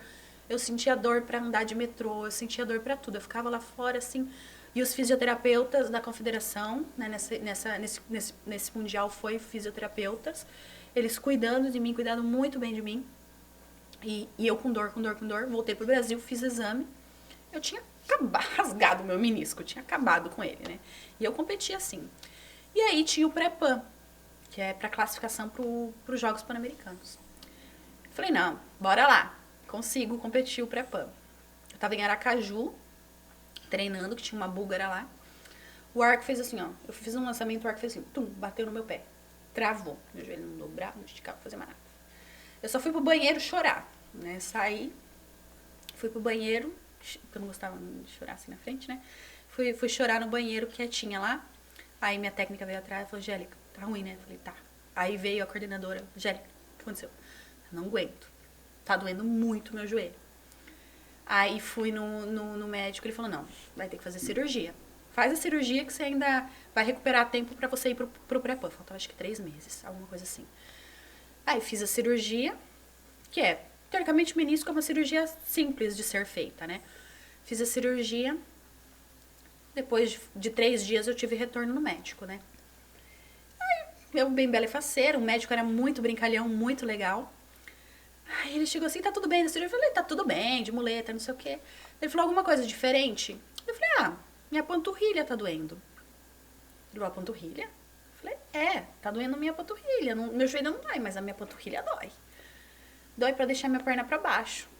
Eu sentia dor para andar de metrô, eu sentia dor para tudo. Eu ficava lá fora, assim, e os fisioterapeutas da confederação, né, nesse mundial foi fisioterapeutas, eles cuidando de mim, cuidando muito bem de mim. E eu com dor, voltei pro Brasil, fiz exame. Eu tinha rasgado o meu menisco, eu tinha acabado com ele, né? E eu competi assim. E aí tinha o pré-pan, que é para classificação pros Jogos Pan-Americanos. Falei, não, bora lá. Consigo competir o pré-pan. Eu tava em Aracaju, treinando, que tinha uma búlgara lá. O arco fez assim, ó. Eu fiz um lançamento, o arco fez assim, tum, bateu no meu pé. Travou. Meu joelho não dobrava, não esticava, não fazia mais nada. Eu só fui pro banheiro chorar, né? Saí, fui pro banheiro, porque eu não gostava de chorar assim na frente, né? Fui chorar no banheiro quietinha lá. Aí minha técnica veio atrás e falou, Angélica, tá ruim, né? Eu falei, tá. Aí veio a coordenadora, Angélica, o que aconteceu? Eu não aguento. Tá doendo muito meu joelho. Aí fui no médico, ele falou, não, vai ter que fazer cirurgia. Faz a cirurgia que você ainda vai recuperar tempo pra você ir pro pré-pan. Faltava acho que 3 meses, alguma coisa assim. Aí fiz a cirurgia, que é, teoricamente, menisco é uma cirurgia simples de ser feita, né? Fiz a cirurgia, depois de 3 dias eu tive retorno no médico, né? Aí, eu bem bela e faceira, o médico era muito brincalhão, muito legal. Aí ele chegou assim, tá tudo bem na cirurgia? Eu falei, tá tudo bem, de muleta, não sei o quê. Ele falou, alguma coisa diferente? Eu falei, minha panturrilha tá doendo. Ele falou, a panturrilha? Eu falei, tá doendo minha panturrilha. Meu joelho não dói, mas a minha panturrilha dói. Dói pra deixar minha perna pra baixo.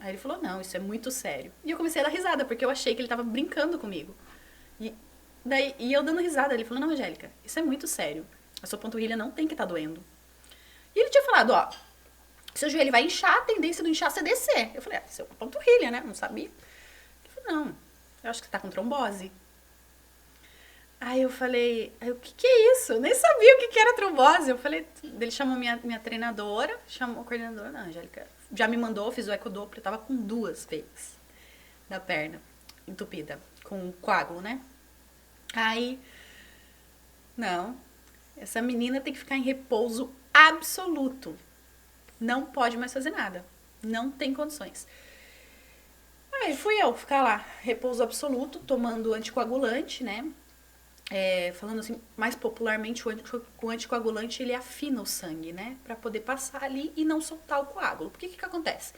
Aí ele falou, não, isso é muito sério. E eu comecei a dar risada, porque eu achei que ele tava brincando comigo. E eu dando risada, ele falou, não, Angélica, isso é muito sério. A sua panturrilha não tem que tá doendo. E ele tinha falado, ó, seu joelho vai inchar, a tendência do inchar é descer. Eu falei, isso é uma panturrilha, né? Não sabia. Ele falou, não, eu acho que você tá com trombose. Aí eu falei, o que é isso? Eu nem sabia o que era trombose. Eu falei, ele chamou minha treinadora, chamou a coordenadora, não, Angélica, já me mandou, fiz o ecodoppler, eu tava com 2 veias da perna entupida, com coágulo, né? Aí, não, essa menina tem que ficar em repouso absoluto. Não pode mais fazer nada. Não tem condições. Aí fui eu ficar lá, repouso absoluto, tomando anticoagulante, né? Falando assim, mais popularmente, o anticoagulante, ele afina o sangue, né? Pra poder passar ali e não soltar o coágulo. Porque que acontece?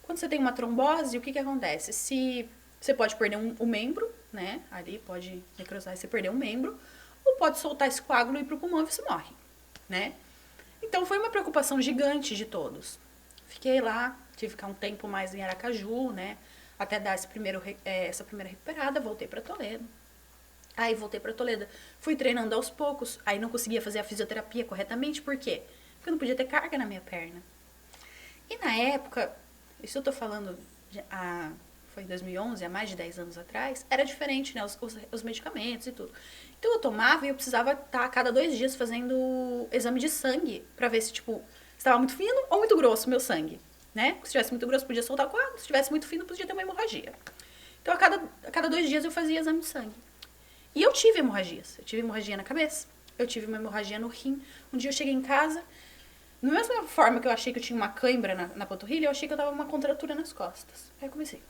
Quando você tem uma trombose, o que acontece? Se você pode perder um membro, né? Ali pode necrosar e você perder um membro, ou pode soltar esse coágulo e ir pro pulmão e você morre, né? Então foi uma preocupação gigante de todos. Fiquei lá, tive que ficar um tempo mais em Aracaju, né? Até dar essa primeira recuperada, voltei pra Toledo. Aí voltei pra Toledo, fui treinando aos poucos, aí não conseguia fazer a fisioterapia corretamente, por quê? Porque eu não podia ter carga na minha perna. E na época, isso eu tô falando, foi em 2011, há mais de 10 anos atrás, era diferente, né, os medicamentos e tudo. Então eu tomava e eu precisava estar a cada 2 dias fazendo exame de sangue, pra ver se, tipo, estava muito fino ou muito grosso o meu sangue, né? Se estivesse muito grosso, podia soltar o coágulo, se estivesse muito fino, podia ter uma hemorragia. Então a cada 2 dias eu fazia exame de sangue. E eu tive hemorragias. Eu tive hemorragia na cabeça, eu tive uma hemorragia no rim. Um dia eu cheguei em casa, da mesma forma que eu achei que eu tinha uma cãibra na panturrilha, eu achei que eu tava com uma contratura nas costas. Aí eu comecei.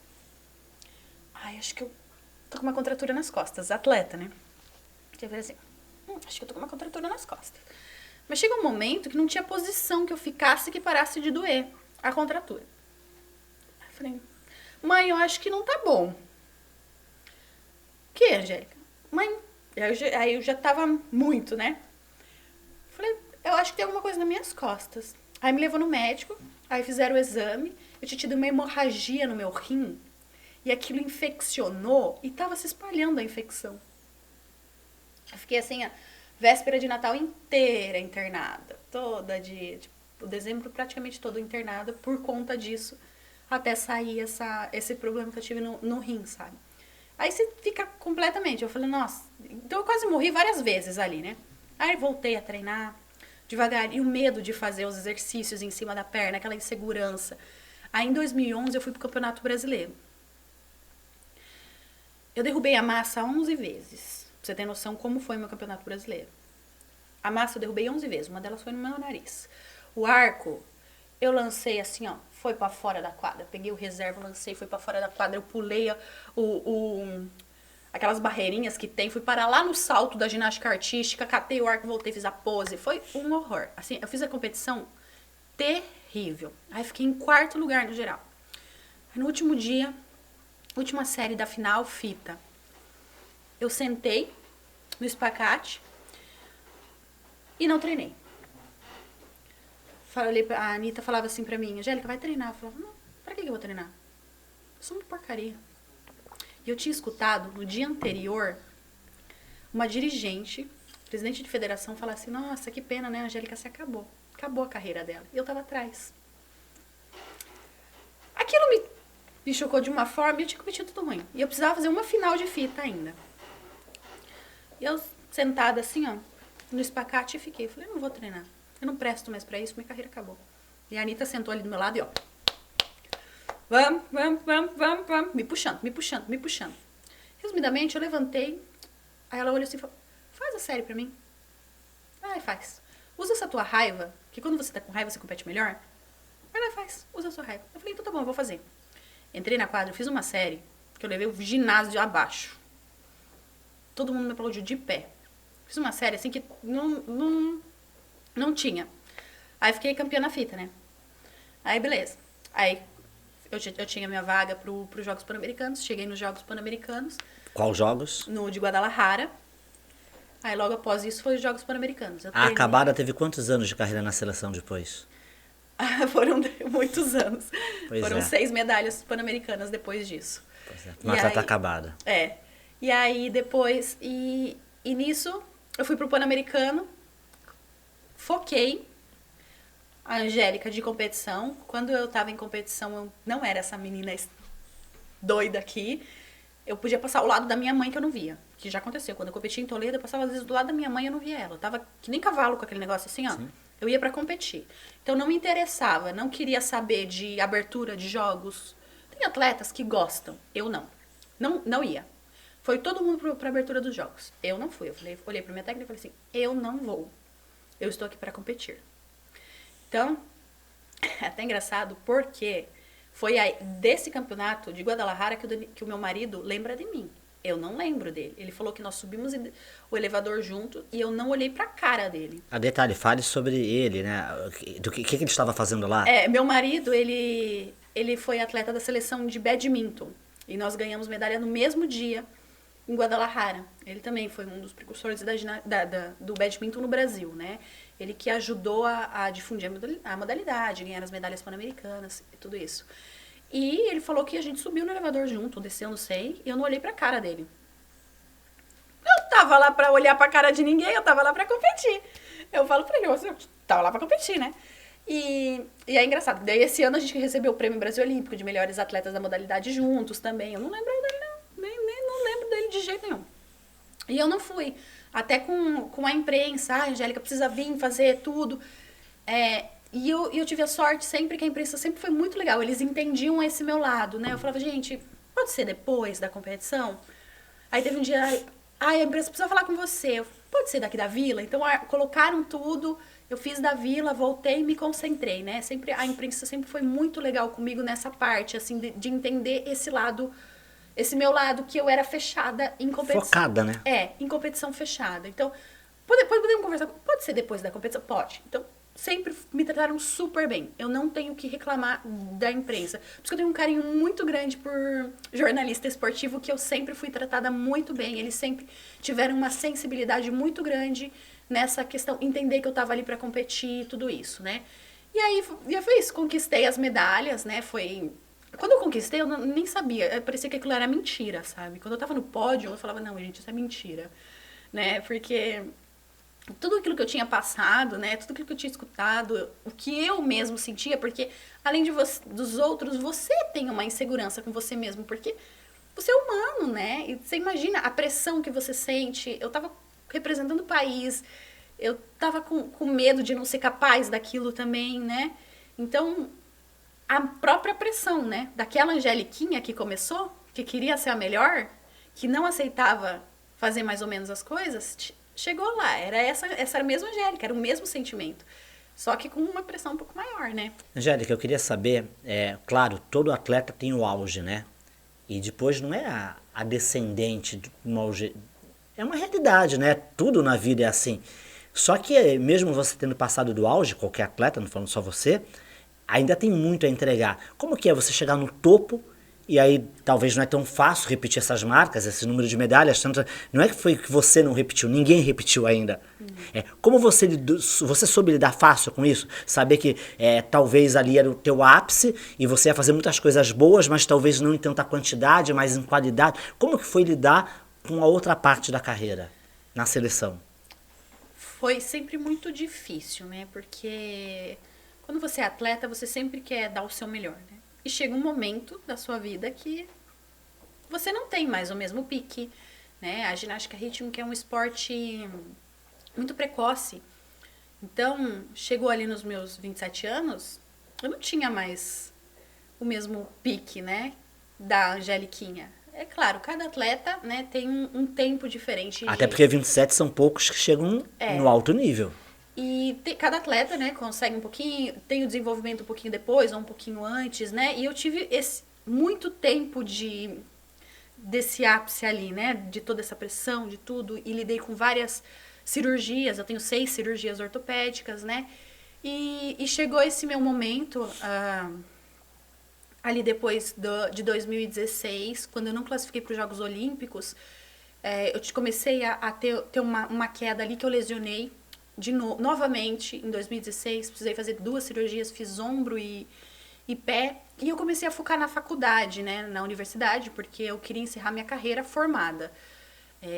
Acho que eu tô com uma contratura nas costas. Atleta, né? Eu falei assim, acho que eu tô com uma contratura nas costas. Mas chega um momento que não tinha posição que eu ficasse que parasse de doer a contratura. Aí eu falei, mãe, eu acho que não tá bom. O que, Angélica? Mãe, aí eu já tava muito, né? Falei, eu acho que tem alguma coisa nas minhas costas. Aí me levou no médico, aí fizeram o exame, eu tinha tido uma hemorragia no meu rim, e aquilo infeccionou e tava se espalhando a infecção. Eu fiquei assim, a véspera de Natal inteira internada, toda o dezembro praticamente todo internada por conta disso, até sair esse problema que eu tive no rim, sabe? Aí você fica completamente, eu falei, nossa, então eu quase morri várias vezes ali, né? Aí voltei a treinar devagar, e o medo de fazer os exercícios em cima da perna, aquela insegurança. Aí em 2011 eu fui pro Campeonato Brasileiro. Eu derrubei a massa 11 vezes, pra você ter noção como foi meu Campeonato Brasileiro. A massa eu derrubei 11 vezes, uma delas foi no meu nariz. O arco, eu lancei assim, ó, foi pra fora da quadra. Peguei o reserva, lancei, foi pra fora da quadra. Eu pulei aquelas barreirinhas que tem. Fui parar lá no salto da ginástica artística. Catei o arco, voltei, fiz a pose. Foi um horror. Assim, eu fiz a competição terrível. Aí fiquei em 4º lugar no geral. Aí no último dia, última série da final, fita. Eu sentei no espacate e não treinei. A Anitta falava assim pra mim, Angélica, vai treinar. Eu falava, não, pra que eu vou treinar? sou uma porcaria. E eu tinha escutado no dia anterior uma dirigente, presidente de federação, falar assim, nossa, que pena, né? A Angélica se acabou. Acabou a carreira dela. E eu tava atrás. Aquilo me chocou de uma forma e eu tinha cometido tudo ruim. E eu precisava fazer uma final de fita ainda. E eu, sentada assim, ó, no espacate, fiquei. Falei, não vou treinar. Eu não presto mais pra isso, minha carreira acabou. E a Anitta sentou ali do meu lado e ó, vamos. Me puxando. Resumidamente, eu levantei. Aí ela olhou assim e falou, faz a série pra mim. Vai, faz. Usa essa tua raiva, que quando você tá com raiva, você compete melhor. Vai lá, faz. Usa a sua raiva. Eu falei, então tá bom, eu vou fazer. Entrei na quadra, fiz uma série que eu levei o ginásio abaixo. Todo mundo me aplaudiu de pé. Fiz uma série assim que não tinha. Aí fiquei campeã na fita, né? Aí beleza. Aí eu tinha minha vaga pros Jogos Pan-Americanos. Cheguei nos Jogos Pan-Americanos. Qual jogos? No de Guadalajara. Aí logo após isso foi os Jogos Pan-Americanos. A Acabada teve quantos anos de carreira na seleção depois? Foram muitos anos. Pois Foram é. 6 medalhas pan-americanas depois disso. Pois é. Uma atleta acabada. É. E aí depois, e nisso, eu fui pro Pan-Americano, foquei a Angélica de competição. Quando eu tava em competição, eu não era essa menina doida aqui. Eu podia passar ao lado da minha mãe que eu não via. Que já aconteceu. Quando eu competi em Toledo, eu passava às vezes do lado da minha mãe e eu não via ela. Eu tava que nem cavalo com aquele negócio assim, ó. Sim. Eu ia pra competir. Então não me interessava, não queria saber de abertura de jogos. Tem atletas que gostam, eu não. Não ia. Foi todo mundo pra abertura dos jogos. Eu não fui. Olhei pra minha técnica e falei assim, eu não vou. Eu estou aqui pra competir. Então, é até engraçado porque foi aí, desse campeonato de Guadalajara que o meu marido lembra de mim. Eu não lembro dele. Ele falou que nós subimos o elevador junto e eu não olhei pra cara dele. A detalhe, fale sobre ele, né? Do que ele estava fazendo lá? Meu marido, ele foi atleta da seleção de badminton. E nós ganhamos medalha no mesmo dia em Guadalajara. Ele também foi um dos precursores do badminton no Brasil, né? Ele que ajudou a difundir a modalidade, ganhar as medalhas pan-americanas e tudo isso. E ele falou que a gente subiu no elevador junto, desceu, não sei, e eu não olhei pra cara dele. Eu tava lá pra olhar pra cara de ninguém, eu tava lá pra competir. Eu falo pra ele, eu tava lá pra competir, né? E é engraçado. Daí esse ano a gente recebeu o Prêmio Brasil Olímpico de melhores atletas da modalidade juntos também. Eu não lembro dele, não. Nem não lembro dele de jeito nenhum. E eu não fui. Até com a imprensa, a Angélica precisa vir fazer tudo. E eu tive a sorte sempre que a imprensa sempre foi muito legal. Eles entendiam esse meu lado, né? Eu falava, gente, pode ser depois da competição? Aí teve um dia, a imprensa precisa falar com você. Pode ser daqui da Vila? Então colocaram tudo, eu fiz da Vila, voltei e me concentrei, né? Sempre, a imprensa sempre foi muito legal comigo nessa parte, assim, de entender esse lado, esse meu lado que eu era fechada em competição. Focada, né? Em competição fechada. Então, podemos conversar, pode ser depois da competição? Pode. Então, sempre me trataram super bem. Eu não tenho que reclamar da imprensa. Por isso que eu tenho um carinho muito grande por jornalista esportivo, que eu sempre fui tratada muito bem. Eles sempre tiveram uma sensibilidade muito grande nessa questão, entender que eu tava ali para competir, tudo isso, né? E aí foi isso, conquistei as medalhas, né? Quando eu conquistei, eu nem sabia. Parecia que aquilo era mentira, sabe? Quando eu tava no pódio, eu falava, não, gente, isso é mentira, né? Porque tudo aquilo que eu tinha passado, né, tudo aquilo que eu tinha escutado, o que eu mesmo sentia, porque além dos outros, você tem uma insegurança com você mesmo, porque você é humano, né, e você imagina a pressão que você sente. Eu tava representando o país, eu tava com medo de não ser capaz daquilo também, né, então a própria pressão, né, daquela Angeliquinha que começou, que queria ser a melhor, que não aceitava fazer mais ou menos as coisas, chegou lá, essa era a mesma Angélica, era o mesmo sentimento, só que com uma pressão um pouco maior, né? Angélica, eu queria saber, claro, todo atleta tem o auge, né? E depois não é a descendente de um auge, é uma realidade, né? Tudo na vida é assim. Só que mesmo você tendo passado do auge, qualquer atleta, não falando só você, ainda tem muito a entregar. Como que é você chegar no topo E aí, talvez não é tão fácil repetir essas marcas, esse número de medalhas. Tanto, não é que foi que você não repetiu, ninguém repetiu ainda. Como você soube lidar fácil com isso? Saber que talvez ali era o teu ápice e você ia fazer muitas coisas boas, mas talvez não em tanta quantidade, mas em qualidade. Como que foi lidar com a outra parte da carreira, na seleção? Foi sempre muito difícil, né? Porque quando você é atleta, você sempre quer dar o seu melhor, né? E chega um momento da sua vida que você não tem mais o mesmo pique, né? A ginástica rítmica é um esporte muito precoce. Então, chegou ali nos meus 27 anos, eu não tinha mais o mesmo pique, né? Da Angeliquinha. É claro, cada atleta, né, tem um tempo diferente. Até porque 27 são poucos que chegam no alto nível. E cada atleta, né, consegue um pouquinho, tem o desenvolvimento um pouquinho depois ou um pouquinho antes, né? E eu tive muito tempo desse ápice ali, né? De toda essa pressão, de tudo. E lidei com várias cirurgias. Eu tenho 6 cirurgias ortopédicas, né? E chegou esse meu momento, ali depois de 2016, quando eu não classifiquei para os Jogos Olímpicos, eu comecei a ter uma queda ali que eu lesionei novamente em 2016. Precisei fazer 2 cirurgias, fiz ombro e pé. E eu comecei a focar na faculdade, né, na universidade, porque eu queria encerrar minha carreira formada.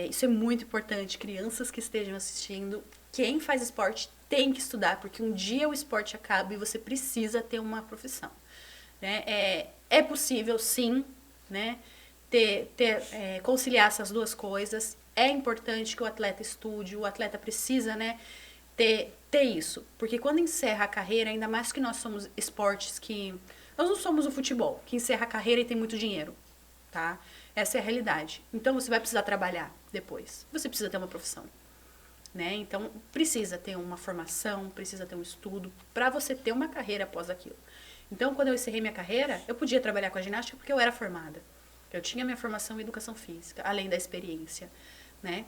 Isso é muito importante. Crianças que estejam assistindo, quem faz esporte tem que estudar, porque um dia o esporte acaba e você precisa ter uma profissão. Né? É possível, sim, né, conciliar essas duas coisas. É importante que o atleta estude, o atleta precisa, né, ter isso. Porque quando encerra a carreira, ainda mais que nós somos esportes que... Nós não somos o futebol, que encerra a carreira e tem muito dinheiro, tá? Essa é a realidade. Então, você vai precisar trabalhar depois. Você precisa ter uma profissão, né? Então, precisa ter uma formação, precisa ter um estudo para você ter uma carreira após aquilo. Então, quando eu encerrei minha carreira, eu podia trabalhar com a ginástica porque eu era formada. Eu tinha minha formação em educação física, além da experiência, né?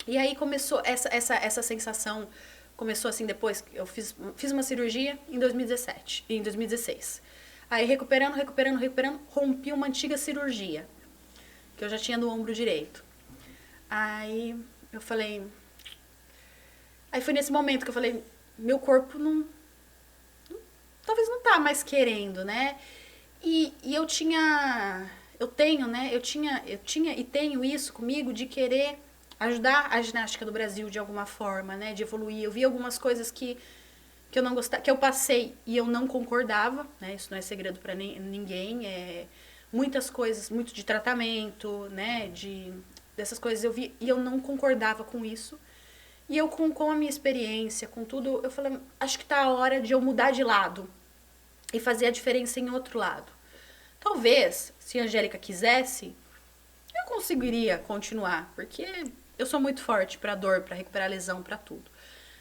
E aí começou essa sensação, começou assim depois, eu fiz uma cirurgia em 2016. Aí recuperando, rompi uma antiga cirurgia, que eu já tinha no ombro direito. Aí eu falei... Aí foi nesse momento que eu falei, meu corpo talvez não tá mais querendo, né? E eu tinha e tenho isso comigo de querer ajudar a ginástica do Brasil de alguma forma, né? De evoluir. Eu vi algumas coisas que eu não gostava, que eu passei e eu não concordava, né? Isso não é segredo para ninguém. Muitas coisas, muito de tratamento, né? Dessas coisas eu vi e eu não concordava com isso. E eu, com a minha experiência, com tudo, eu falei, acho que tá a hora de eu mudar de lado e fazer a diferença em outro lado. Talvez, se a Angélica quisesse, eu conseguiria continuar, porque eu sou muito forte pra dor, pra recuperar lesão, pra tudo.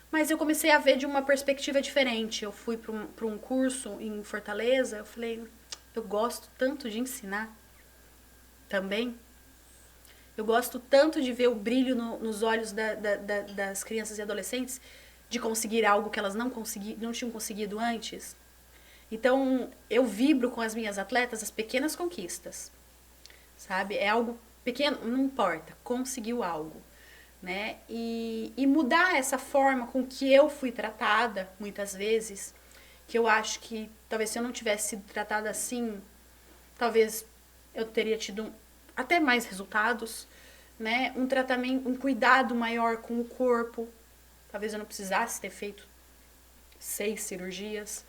Mas eu comecei a ver de uma perspectiva diferente. Eu fui pra um curso em Fortaleza, eu falei, eu gosto tanto de ensinar também. Eu gosto tanto de ver o brilho nos olhos das crianças e adolescentes, de conseguir algo que elas não tinham conseguido antes. Então, eu vibro com as minhas atletas as pequenas conquistas, sabe? É algo pequeno, não importa, conseguiu algo, né? E mudar essa forma com que eu fui tratada, muitas vezes, que eu acho que talvez se eu não tivesse sido tratada assim, talvez eu teria tido até mais resultados, né? Um tratamento, um cuidado maior com o corpo. Talvez eu não precisasse ter feito 6 cirurgias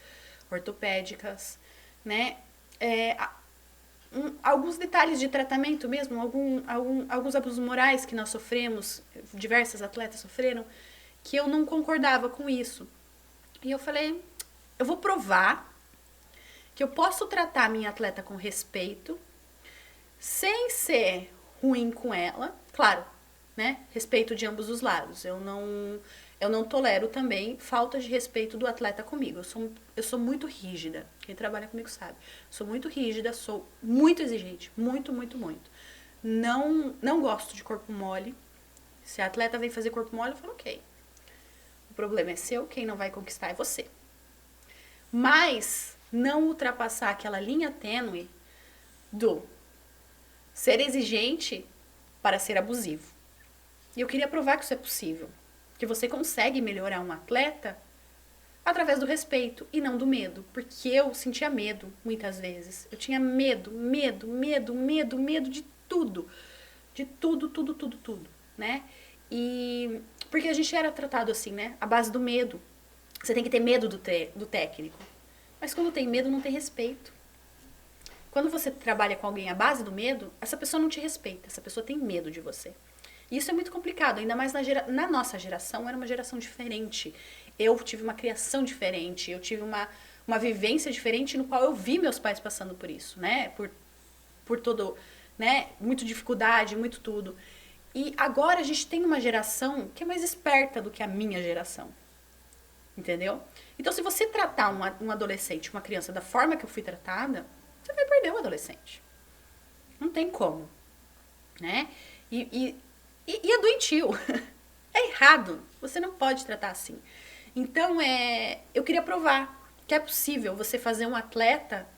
ortopédicas, né? Alguns detalhes de tratamento mesmo, alguns abusos morais que nós sofremos, diversas atletas sofreram, que eu não concordava com isso. E eu falei, eu vou provar que eu posso tratar a minha atleta com respeito, sem ser ruim com ela, claro, né? Respeito de ambos os lados. Eu não tolero também falta de respeito do atleta comigo. Eu sou muito rígida. Quem trabalha comigo sabe. Sou muito rígida, sou muito exigente. Muito, muito, muito. Não gosto de corpo mole. Se a atleta vem fazer corpo mole, eu falo, ok. O problema é seu, quem não vai conquistar é você. Mas não ultrapassar aquela linha tênue do ser exigente para ser abusivo. E eu queria provar que isso é possível. Que você consegue melhorar um atleta através do respeito e não do medo. Porque eu sentia medo, muitas vezes. Eu tinha medo de tudo. De tudo, né? E porque a gente era tratado assim, né? A base do medo. Você tem que ter medo do técnico. Mas quando tem medo, não tem respeito. Quando você trabalha com alguém à base do medo, essa pessoa não te respeita. Essa pessoa tem medo de você. E isso é muito complicado, ainda mais na nossa geração, era uma geração diferente. Eu tive uma criação diferente, eu tive uma vivência diferente no qual eu vi meus pais passando por isso, né? Por todo, né? Muito dificuldade, muito tudo. E agora a gente tem uma geração que é mais esperta do que a minha geração. Entendeu? Então, se você tratar um adolescente, uma criança da forma que eu fui tratada, você vai perder o adolescente. Não tem como. Né? E é doentio. É errado. Você não pode tratar assim. Então, eu queria provar que é possível você fazer um atleta,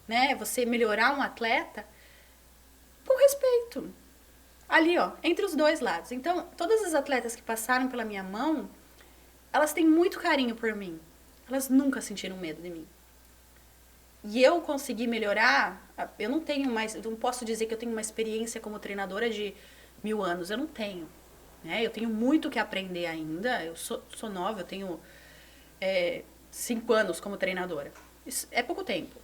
né? Você melhorar um atleta com respeito. Ali, ó, entre os dois lados. Então, todas as atletas que passaram pela minha mão, elas têm muito carinho por mim. Elas nunca sentiram medo de mim. E eu consegui melhorar. Eu não posso dizer que eu tenho uma experiência como treinadora de 1000 anos. Eu não tenho. Né? Eu tenho muito que aprender ainda. Eu sou nova, eu tenho 5 anos como treinadora. Isso é pouco tempo,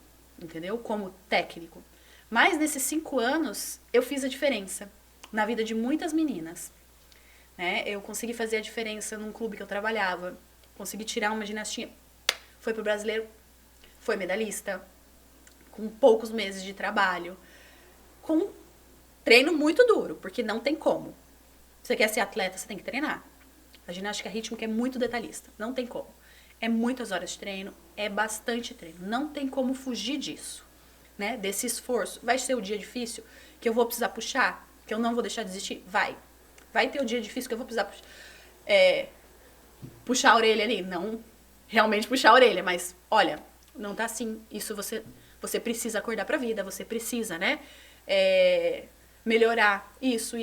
entendeu? Como técnico. Mas nesses 5 anos, eu fiz a diferença na vida de muitas meninas. Né? Eu consegui fazer a diferença num clube que eu trabalhava. Consegui tirar uma ginastinha. Foi pro brasileiro. Foi medalhista. Com poucos meses de trabalho. Com treino muito duro. Porque não tem como. Você quer ser atleta, você tem que treinar. A ginástica rítmica é muito detalhista. Não tem como. É muitas horas de treino. É bastante treino. Não tem como fugir disso. Né? Desse esforço. Vai ser o dia difícil que eu vou precisar puxar? Que eu não vou deixar de desistir? Vai. Vai ter o dia difícil que eu vou precisar puxar a orelha ali. Não realmente puxar a orelha, mas olha, não tá assim. Isso você precisa acordar pra vida, você precisa, né? Melhorar isso.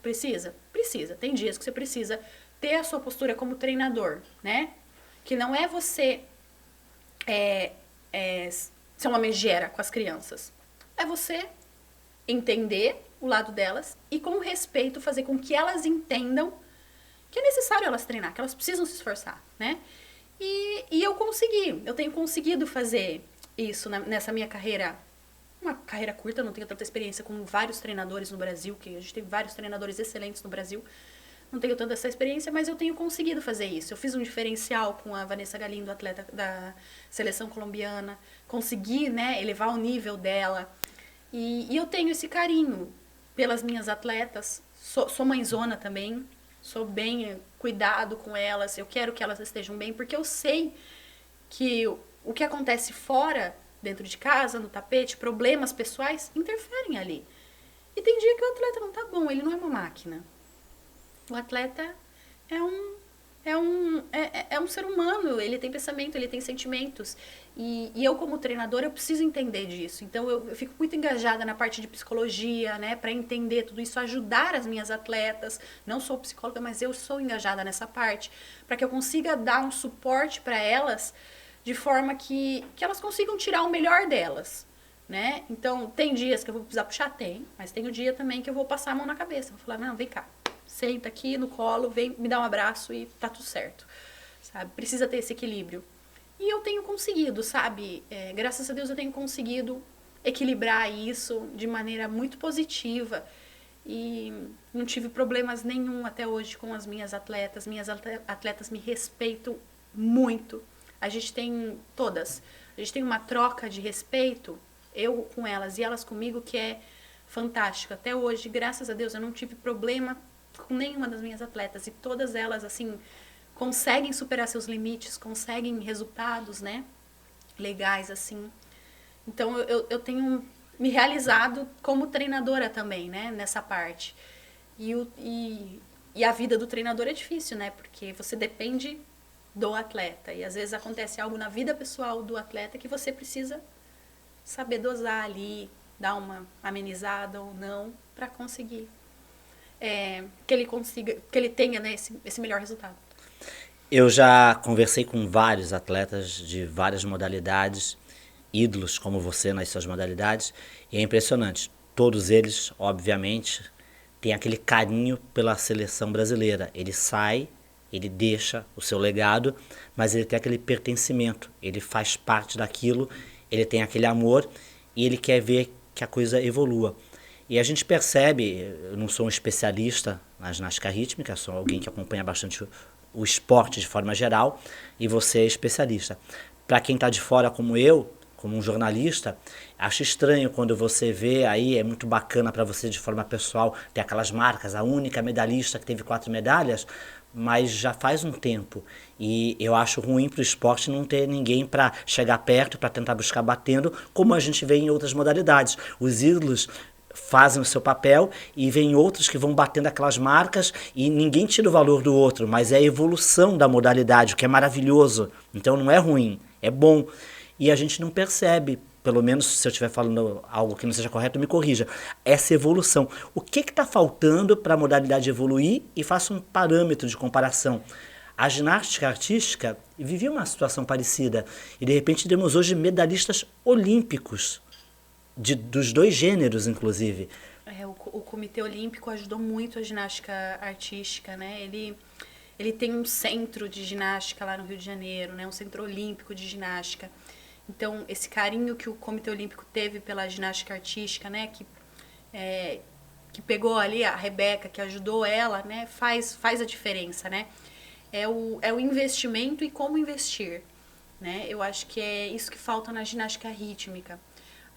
Precisa? Precisa. Tem dias que você precisa ter a sua postura como treinador, né? Que não é você ser uma megera com as crianças. É você entender o lado delas e com respeito fazer com que elas entendam que é necessário elas treinar, que elas precisam se esforçar, né? E eu tenho conseguido fazer isso nessa minha carreira, uma carreira curta, não tenho tanta experiência com vários treinadores no Brasil, que a gente tem vários treinadores excelentes no Brasil, não tenho tanta essa experiência, mas eu tenho conseguido fazer isso. Eu fiz um diferencial com a Vanessa Galindo, atleta da seleção colombiana, consegui, né, elevar o nível dela, e eu tenho esse carinho pelas minhas atletas, sou mãezona também, sou bem cuidado com elas, eu quero que elas estejam bem, porque eu sei que o que acontece fora, dentro de casa, no tapete, problemas pessoais, interferem ali. E tem dia que o atleta não tá bom, ele não é uma máquina. O atleta é um ser humano, ele tem pensamento, ele tem sentimentos. E eu, como treinadora, eu preciso entender disso. Então, eu fico muito engajada na parte de psicologia, né? Para entender tudo isso, ajudar as minhas atletas. Não sou psicóloga, mas eu sou engajada nessa parte. Para que eu consiga dar um suporte para elas, de forma que elas consigam tirar o melhor delas. Né? Então, tem dias que eu vou precisar puxar? Tem. Mas tem o dia também que eu vou passar a mão na cabeça. Vou falar, não, vem cá. Senta aqui no colo, vem me dar um abraço e tá tudo certo, sabe? Precisa ter esse equilíbrio. E eu tenho conseguido, sabe? Graças a Deus eu tenho conseguido equilibrar isso de maneira muito positiva. E não tive problemas nenhum até hoje com as minhas atletas. Minhas atletas me respeitam muito. A gente tem todas. A gente tem uma troca de respeito, eu com elas e elas comigo, que é fantástico. Até hoje, graças a Deus, eu não tive problema com nenhuma das minhas atletas, e todas elas, assim, conseguem superar seus limites, conseguem resultados, né, legais, assim. Então, eu tenho me realizado como treinadora também, né, nessa parte. E a vida do treinador é difícil, né, porque você depende do atleta, e às vezes acontece algo na vida pessoal do atleta que você precisa saber dosar ali, dar uma amenizada ou não, para conseguir que ele tenha, né, esse melhor resultado. Eu já conversei com vários atletas de várias modalidades, ídolos como você nas suas modalidades, e é impressionante. Todos eles, obviamente, têm aquele carinho pela seleção brasileira. Ele sai, ele deixa o seu legado, mas ele tem aquele pertencimento, ele faz parte daquilo, ele tem aquele amor e ele quer ver que a coisa evolua. E a gente percebe, eu não sou um especialista na ginástica rítmica, sou alguém que acompanha bastante o esporte de forma geral, e você é especialista. Para quem está de fora como eu, como um jornalista, acho estranho quando você vê aí, é muito bacana para você de forma pessoal, ter aquelas marcas, a única medalhista que teve 4 medalhas, mas já faz um tempo. E eu acho ruim para o esporte não ter ninguém para chegar perto, para tentar buscar batendo, como a gente vê em outras modalidades. Os ídolos fazem o seu papel e vem outros que vão batendo aquelas marcas e ninguém tira o valor do outro, mas é a evolução da modalidade, o que é maravilhoso. Então não é ruim, é bom. E a gente não percebe, pelo menos se eu estiver falando algo que não seja correto, me corrija, essa evolução. O que está faltando para a modalidade evoluir? E faça um parâmetro de comparação. A ginástica artística vivia uma situação parecida e de repente temos hoje medalhistas olímpicos, dos 2 gêneros, inclusive. O Comitê Olímpico ajudou muito a ginástica artística, né? Ele tem um centro de ginástica lá no Rio de Janeiro, né? Um centro olímpico de ginástica. Então, esse carinho que o Comitê Olímpico teve pela ginástica artística, né? Que pegou ali a Rebeca, que ajudou ela, né? Faz a diferença, né? É o investimento e como investir, né? Eu acho que é isso que falta na ginástica rítmica.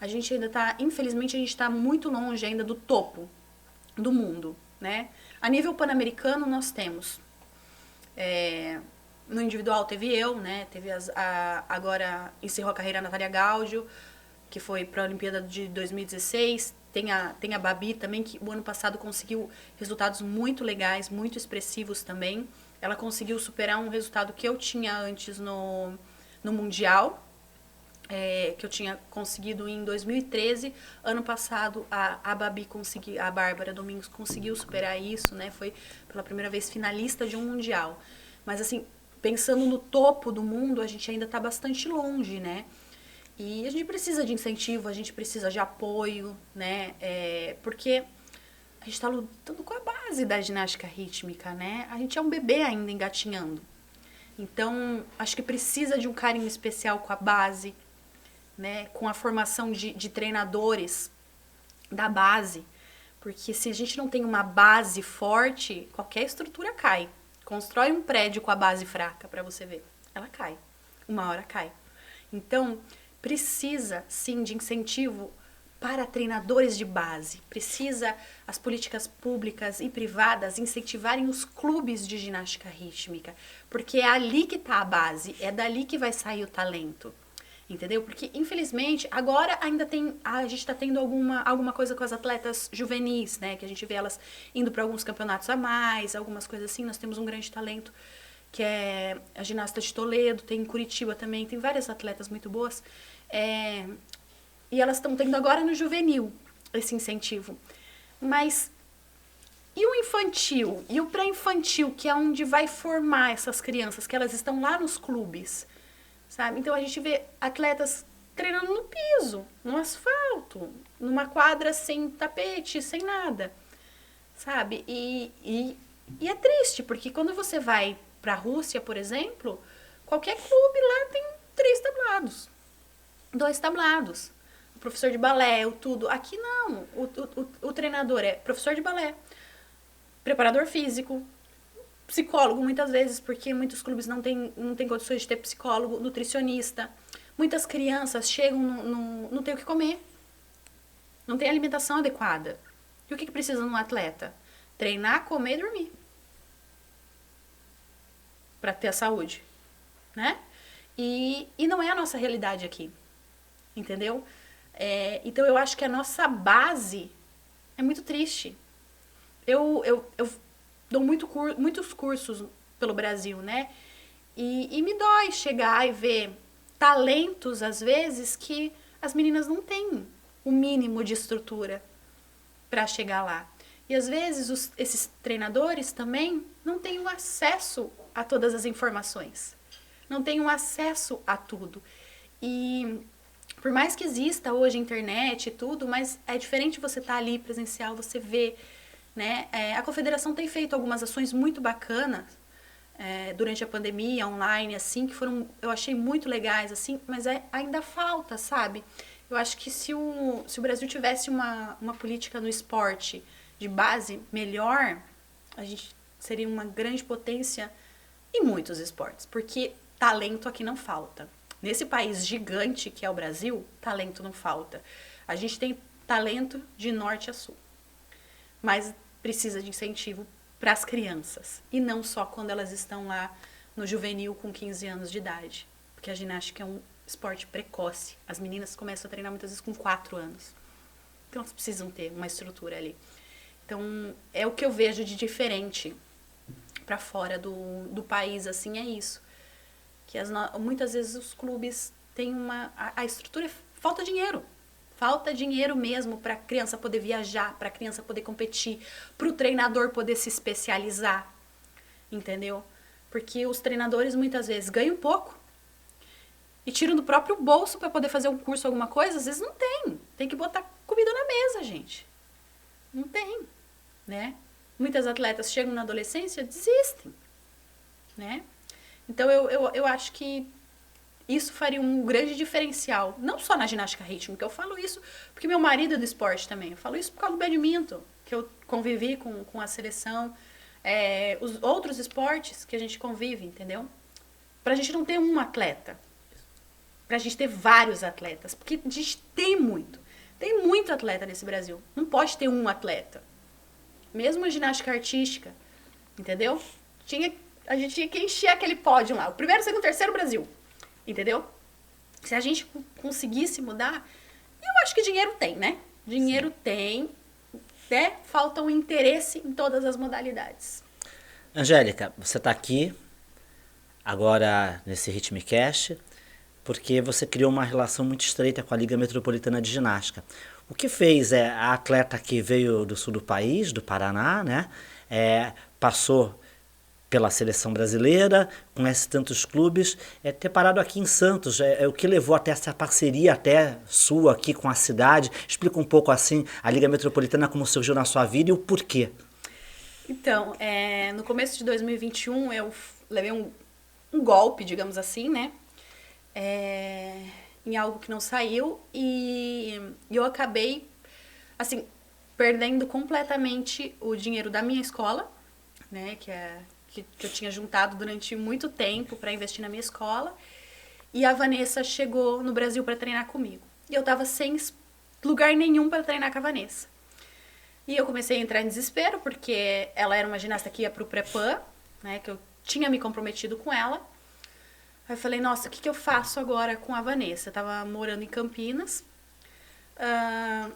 A gente ainda tá, infelizmente, a gente está muito longe ainda do topo do mundo, né? A nível pan-americano, nós temos. No individual teve eu, né? Teve agora encerrou a carreira a Natália Gaudio, que foi para a Olimpíada de 2016. Tem a Babi também, que o ano passado conseguiu resultados muito legais, muito expressivos também. Ela conseguiu superar um resultado que eu tinha antes no Mundial, que eu tinha conseguido em 2013. Ano passado a Babi a Bárbara Domingos conseguiu superar isso, né? Foi pela primeira vez finalista de um mundial. Mas assim, pensando no topo do mundo, a gente ainda está bastante longe, né? E a gente precisa de incentivo, a gente precisa de apoio, né? Porque a gente está lutando com a base da ginástica rítmica, né? A gente é um bebê ainda engatinhando. Então, acho que precisa de um carinho especial com a base, né, com a formação de treinadores da base, porque se a gente não tem uma base forte, qualquer estrutura cai. Constrói um prédio com a base fraca para você ver, ela cai, uma hora cai. Então, precisa sim de incentivo para treinadores de base, precisa as políticas públicas e privadas incentivarem os clubes de ginástica rítmica, porque é ali que está a base, é dali que vai sair o talento. Entendeu? Porque, infelizmente, agora ainda a gente está tendo alguma coisa com as atletas juvenis, né? Que a gente vê elas indo para alguns campeonatos a mais, algumas coisas assim. Nós temos um grande talento, que é a ginasta de Toledo, tem em Curitiba também, tem várias atletas muito boas. E elas estão tendo agora no juvenil esse incentivo. Mas e o infantil? E o pré-infantil, que é onde vai formar essas crianças, que elas estão lá nos clubes? Sabe? Então a gente vê atletas treinando no piso, no asfalto, numa quadra sem tapete, sem nada, sabe? E é triste, porque quando você vai para a Rússia, por exemplo, qualquer clube lá tem 3 tablados, 2 tablados. O professor de balé, tudo. Aqui não, o treinador é professor de balé, preparador físico, psicólogo muitas vezes, porque muitos clubes não têm condições de ter psicólogo, nutricionista. Muitas crianças chegam, não tem o que comer, não tem alimentação adequada. E o que precisa num atleta? Treinar, comer e dormir. Para ter a saúde, né? E não é a nossa realidade aqui, entendeu? Então eu acho que a nossa base é muito triste. Eu dou muitos cursos pelo Brasil, né? E me dói chegar e ver talentos, às vezes, que as meninas não têm. o mínimo de estrutura para chegar lá. E às vezes esses treinadores também não têm o acesso a todas as informações, não têm o acesso a tudo. E por mais que exista hoje a internet e tudo, mas é diferente você estar ali presencial, você vê, né? A confederação tem feito algumas ações muito bacanas durante a pandemia, online, assim, que foram, eu achei muito legais, assim, mas ainda falta, sabe? Eu acho que se o Brasil tivesse uma política no esporte de base melhor, a gente seria uma grande potência em muitos esportes, porque talento aqui não falta. Nesse país gigante que é o Brasil, talento não falta. A gente tem talento de norte a sul, mas precisa de incentivo para as crianças, e não só quando elas estão lá no juvenil com 15 anos de idade, porque a ginástica é um esporte precoce. As meninas começam a treinar muitas vezes com 4 anos. Então elas precisam ter uma estrutura ali. Então é o que eu vejo de diferente para fora do país, assim, é isso. Que muitas vezes os clubes têm a estrutura, falta dinheiro. Falta dinheiro mesmo para a criança poder viajar, para a criança poder competir, para o treinador poder se especializar, entendeu? Porque os treinadores muitas vezes ganham pouco e tiram do próprio bolso para poder fazer um curso, alguma coisa, às vezes não tem. Tem que botar comida na mesa, gente. Não tem, né? Muitas atletas chegam na adolescência, desistem, né? Então eu acho que isso faria um grande diferencial, não só na ginástica rítmica. Eu falo isso porque meu marido é do esporte também. Eu falo isso por causa do badminton, que eu convivi com a seleção, os outros esportes que a gente convive, entendeu? Pra gente não ter um atleta, pra gente ter vários atletas, porque a gente tem muito atleta nesse Brasil. Não pode ter um atleta. Mesmo a ginástica artística, entendeu? A gente tinha que encher aquele pódio lá. O primeiro, segundo, terceiro Brasil. Entendeu? Se a gente conseguisse mudar, eu acho que dinheiro tem, né? Dinheiro Sim. Tem, né? Falta um interesse em todas as modalidades. Angélica, você está aqui agora nesse Ritmicast porque você criou uma relação muito estreita com a Liga Metropolitana de Ginástica. O que fez a atleta que veio do sul do país, do Paraná, né? Passou pela seleção brasileira, conhece tantos clubes, ter parado aqui em Santos, o que levou até essa parceria até sua aqui com a cidade? Explica um pouco assim a Liga Metropolitana, como surgiu na sua vida e o porquê. Então, no começo de 2021 eu levei um golpe, digamos assim, né? Em algo que não saiu e eu acabei, assim, perdendo completamente o dinheiro da minha escola, né? Que eu tinha juntado durante muito tempo para investir na minha escola. E a Vanessa chegou no Brasil para treinar comigo. E eu tava sem lugar nenhum para treinar com a Vanessa. E eu comecei a entrar em desespero, porque ela era uma ginasta que ia pro Pré-Pan, né, que eu tinha me comprometido com ela. Aí eu falei, nossa, o que eu faço agora com a Vanessa? Eu tava morando em Campinas.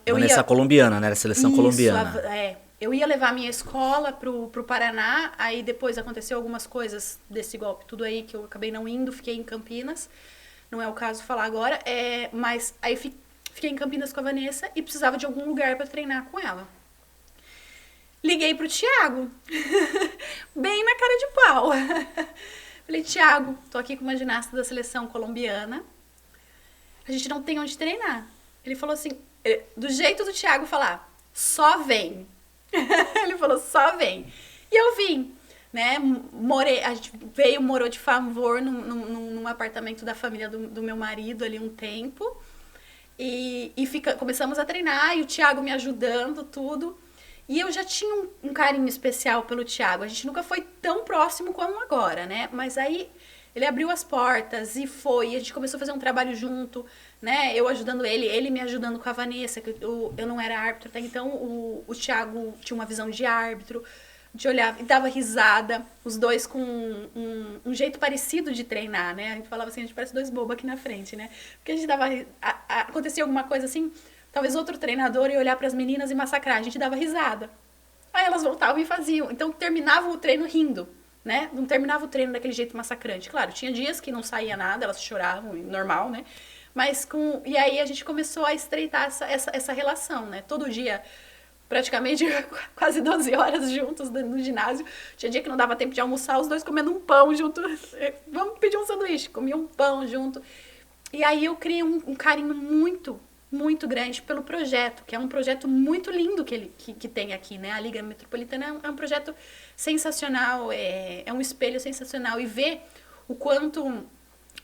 Vanessa colombiana, né? Da seleção colombiana. Eu ia levar a minha escola pro Paraná, aí depois aconteceu algumas coisas desse golpe, tudo aí que eu acabei não indo, fiquei em Campinas, não é o caso falar agora, mas aí fiquei em Campinas com a Vanessa e precisava de algum lugar para treinar com ela. Liguei pro Thiago, bem na cara de pau. Falei, Thiago, tô aqui com uma ginasta da seleção colombiana, a gente não tem onde treinar. Ele falou assim, do jeito do Thiago falar, só vem. Ele falou, só vem. E eu vim, né? A gente morou de favor num apartamento da família do meu marido ali um tempo. E começamos a treinar, e o Thiago me ajudando, tudo. E eu já tinha um carinho especial pelo Thiago. A gente nunca foi tão próximo como agora, né? Mas aí ele abriu as portas e foi. E a gente começou a fazer um trabalho junto, né? Eu ajudando ele me ajudando com a Vanessa, que eu não era árbitro até então. O Thiago tinha uma visão de árbitro, de olhar e dava risada. Os dois com um jeito parecido de treinar, né? A gente falava assim, a gente parece dois bobos aqui na frente, né? Porque a gente dava... acontecia alguma coisa assim, talvez outro treinador ia olhar para as meninas e massacrar. A gente dava risada. Aí elas voltavam e faziam. Então terminava o treino rindo, né? Não terminava o treino daquele jeito massacrante. Claro, tinha dias que não saía nada, elas choravam, normal, né? E aí a gente começou a estreitar essa relação, né? Todo dia, praticamente quase 12 horas juntos no ginásio. Tinha dia que não dava tempo de almoçar, os dois comendo um pão junto. Vamos pedir um sanduíche, comia um pão junto. E aí eu criei um carinho muito, muito grande pelo projeto, que é um projeto muito lindo que tem aqui, né? A Liga Metropolitana é um projeto sensacional, é um espelho sensacional. E ver o quanto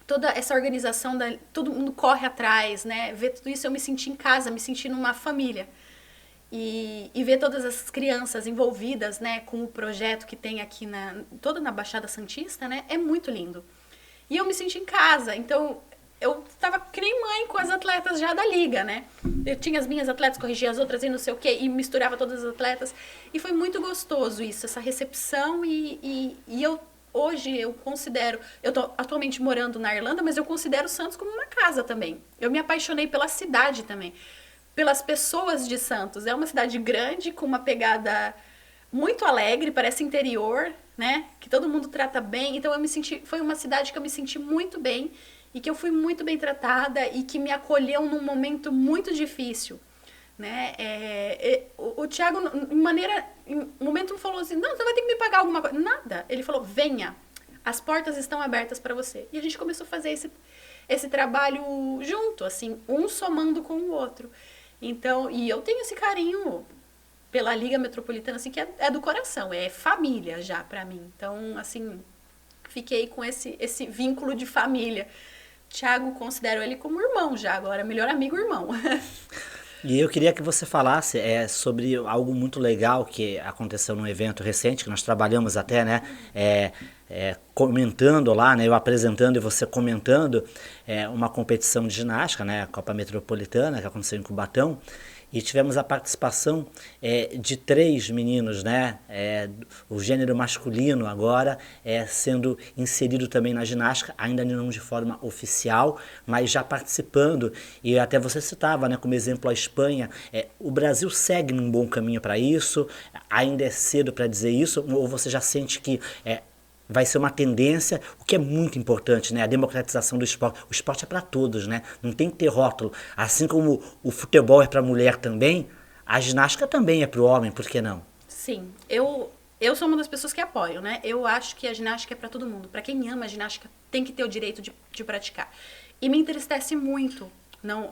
toda essa organização, todo mundo corre atrás, né? Ver tudo isso, eu me senti em casa, me senti numa família. E ver todas essas crianças envolvidas, né, com o projeto que tem aqui toda na Baixada Santista, né? É muito lindo. E eu me senti em casa, então eu tava que nem mãe com as atletas já da liga, né? Eu tinha as minhas atletas, corrigia as outras e não sei o quê, e misturava todas as atletas. E foi muito gostoso isso, essa recepção. Hoje eu considero, eu tô atualmente morando na Irlanda, mas eu considero Santos como uma casa também. Eu me apaixonei pela cidade também, pelas pessoas de Santos. É uma cidade grande, com uma pegada muito alegre, parece interior, né? Que todo mundo trata bem. Então foi uma cidade que eu me senti muito bem e que eu fui muito bem tratada e que me acolheu num momento muito difícil, né? O Thiago, em um momento, falou assim: não, você vai ter que me pagar alguma coisa. Nada. Ele falou: venha, as portas estão abertas para você. E a gente começou a fazer esse trabalho junto, assim, um somando com o outro. Então, e eu tenho esse carinho pela Liga Metropolitana, assim, que é do coração, é família já pra mim. Então, assim, fiquei com esse vínculo de família. Thiago, considero ele como irmão já agora, melhor amigo irmão. E eu queria que você falasse sobre algo muito legal que aconteceu num evento recente, que nós trabalhamos até, né? Comentando lá, né? Eu apresentando e você comentando uma competição de ginástica, né? A Copa Metropolitana, que aconteceu em Cubatão. E tivemos a participação de 3 meninos, né? O gênero masculino agora sendo inserido também na ginástica, ainda não de forma oficial, mas já participando. E até você citava, né, como exemplo, a Espanha. O Brasil segue num bom caminho para isso? Ainda é cedo para dizer isso? Ou você já sente que vai ser uma tendência, o que é muito importante, né? A democratização do esporte. O esporte é para todos, né? Não tem que ter rótulo. Assim como o futebol é para a mulher também, a ginástica também é para o homem, por que não? Sim, eu sou uma das pessoas que apoio, né? Eu acho que a ginástica é para todo mundo. Para quem ama a ginástica, tem que ter o direito de praticar. E me entristece muito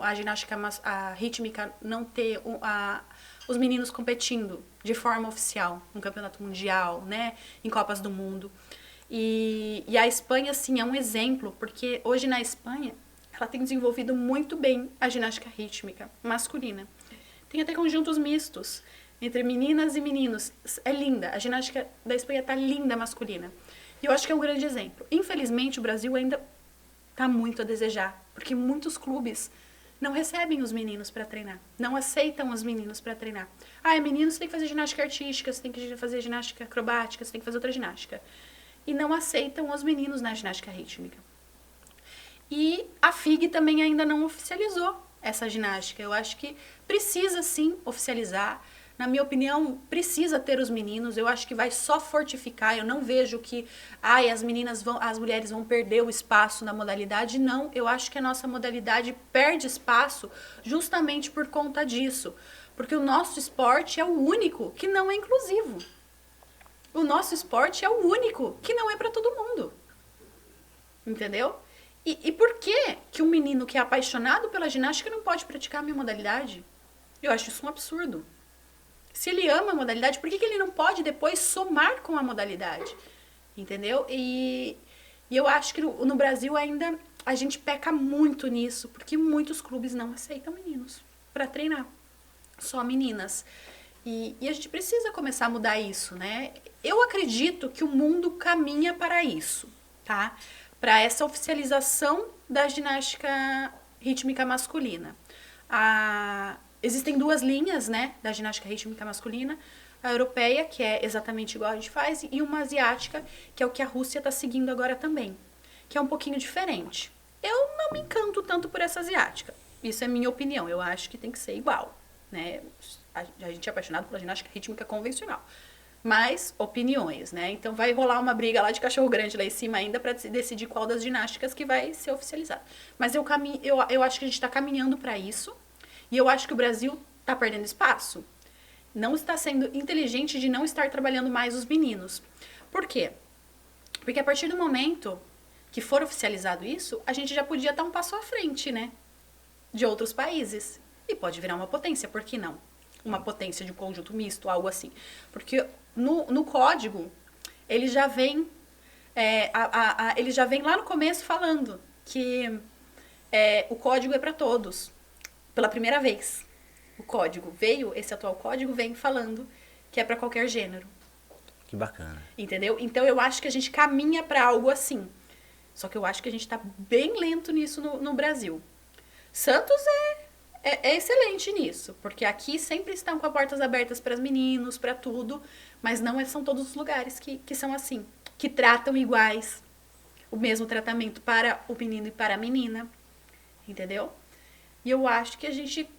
a ginástica, a rítmica, não ter os meninos competindo de forma oficial no campeonato mundial, né? Em Copas do Mundo. E a Espanha, assim, é um exemplo, porque hoje na Espanha ela tem desenvolvido muito bem a ginástica rítmica masculina. Tem até conjuntos mistos entre meninas e meninos. É linda. A ginástica da Espanha tá linda masculina. E eu acho que é um grande exemplo. Infelizmente, o Brasil ainda tá muito a desejar, porque muitos clubes não recebem os meninos para treinar, não aceitam os meninos para treinar. Menino, você tem que fazer ginástica artística, você tem que fazer ginástica acrobática, você tem que fazer outra ginástica. E não aceitam os meninos na ginástica rítmica. E a FIG também ainda não oficializou essa ginástica. Eu acho que precisa sim oficializar. Na minha opinião, precisa ter os meninos. Eu acho que vai só fortificar. Eu não vejo que as mulheres vão perder o espaço na modalidade. Não, eu acho que a nossa modalidade perde espaço justamente por conta disso. Porque o nosso esporte é o único que não é inclusivo. O nosso esporte é o único que não é para todo mundo. Entendeu? E por que um menino que é apaixonado pela ginástica não pode praticar a minha modalidade? Eu acho isso um absurdo. Se ele ama a modalidade, por que ele não pode depois somar com a modalidade? Entendeu? E eu acho que no Brasil ainda a gente peca muito nisso, porque muitos clubes não aceitam meninos para treinar. Só meninas. E a gente precisa começar a mudar isso, né? Eu acredito que o mundo caminha para isso, tá? Para essa oficialização da ginástica rítmica masculina. Existem 2 linhas, né, da ginástica rítmica masculina. A europeia, que é exatamente igual a gente faz, e uma asiática, que é o que a Rússia está seguindo agora também, que é um pouquinho diferente. Eu não me encanto tanto por essa asiática. Isso é minha opinião. Eu acho que tem que ser igual, né? A gente é apaixonado pela ginástica rítmica convencional. mais opiniões, né? Então vai rolar uma briga lá de cachorro grande lá em cima ainda para decidir qual das ginásticas que vai ser oficializada. Mas eu acho que a gente está caminhando para isso e eu acho que o Brasil está perdendo espaço. Não está sendo inteligente de não estar trabalhando mais os meninos. Por quê? Porque a partir do momento que for oficializado isso, a gente já podia estar um passo à frente, né? De outros países. E pode virar uma potência, por que não? Uma potência de um conjunto misto, algo assim. Porque no código, ele já vem ele já vem lá no começo falando que o código é para todos. Pela primeira vez. O código veio, esse atual código vem falando que é para qualquer gênero. Que bacana. Entendeu? Então eu acho que a gente caminha para algo assim. Só que eu acho que a gente tá bem lento nisso no Brasil. Santos é excelente nisso, porque aqui sempre estão com as portas abertas para os meninos, para tudo, mas não são todos os lugares que são assim, que tratam iguais, o mesmo tratamento para o menino e para a menina, entendeu? E eu acho que a gente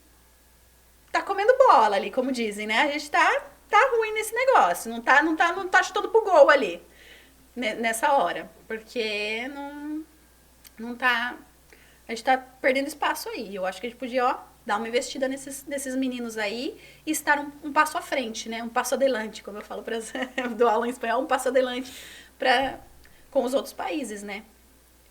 tá comendo bola ali, como dizem, né? A gente tá ruim nesse negócio, não tá chutando pro gol ali, nessa hora, porque não tá, a gente tá perdendo espaço aí. Eu acho que a gente podia, dar uma investida nesses meninos aí e estar um passo à frente, né? Um passo adelante, como eu falo do aula em espanhol, um passo adelante com os outros países, né?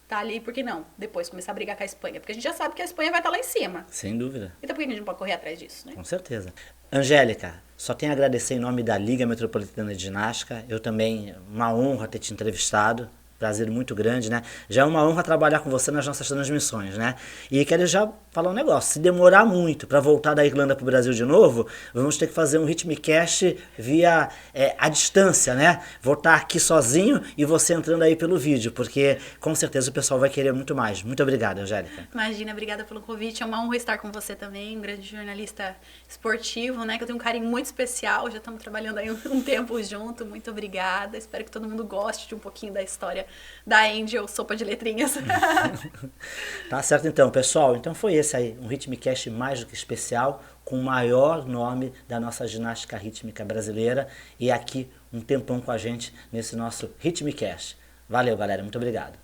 Tá ali, por que não? Depois começar a brigar com a Espanha. Porque a gente já sabe que a Espanha vai estar lá em cima. Sem dúvida. Então por que a gente não pode correr atrás disso, né? Com certeza. Angélica, só tenho a agradecer em nome da Liga Metropolitana de Ginástica. Eu também, uma honra ter te entrevistado. Prazer muito grande, né? Já é uma honra trabalhar com você nas nossas transmissões, né? E quero já falar um negócio. Se demorar muito para voltar da Irlanda para o Brasil de novo, vamos ter que fazer um Ritmicast via a distância, né? Vou estar aqui sozinho e você entrando aí pelo vídeo, porque com certeza o pessoal vai querer muito mais. Muito obrigado, Angélica. Imagina, obrigada pelo convite. É uma honra estar com você também, um grande jornalista esportivo, né? Que eu tenho um carinho muito especial. Já estamos trabalhando aí um tempo junto. Muito obrigada. Espero que todo mundo goste de um pouquinho da história da Angel, sopa de letrinhas. Tá certo então, pessoal. Então foi esse aí, um Ritmicast mais do que especial, com o maior nome da nossa ginástica rítmica brasileira. E aqui um tempão com a gente nesse nosso Ritmicast. Valeu, galera. Muito obrigado.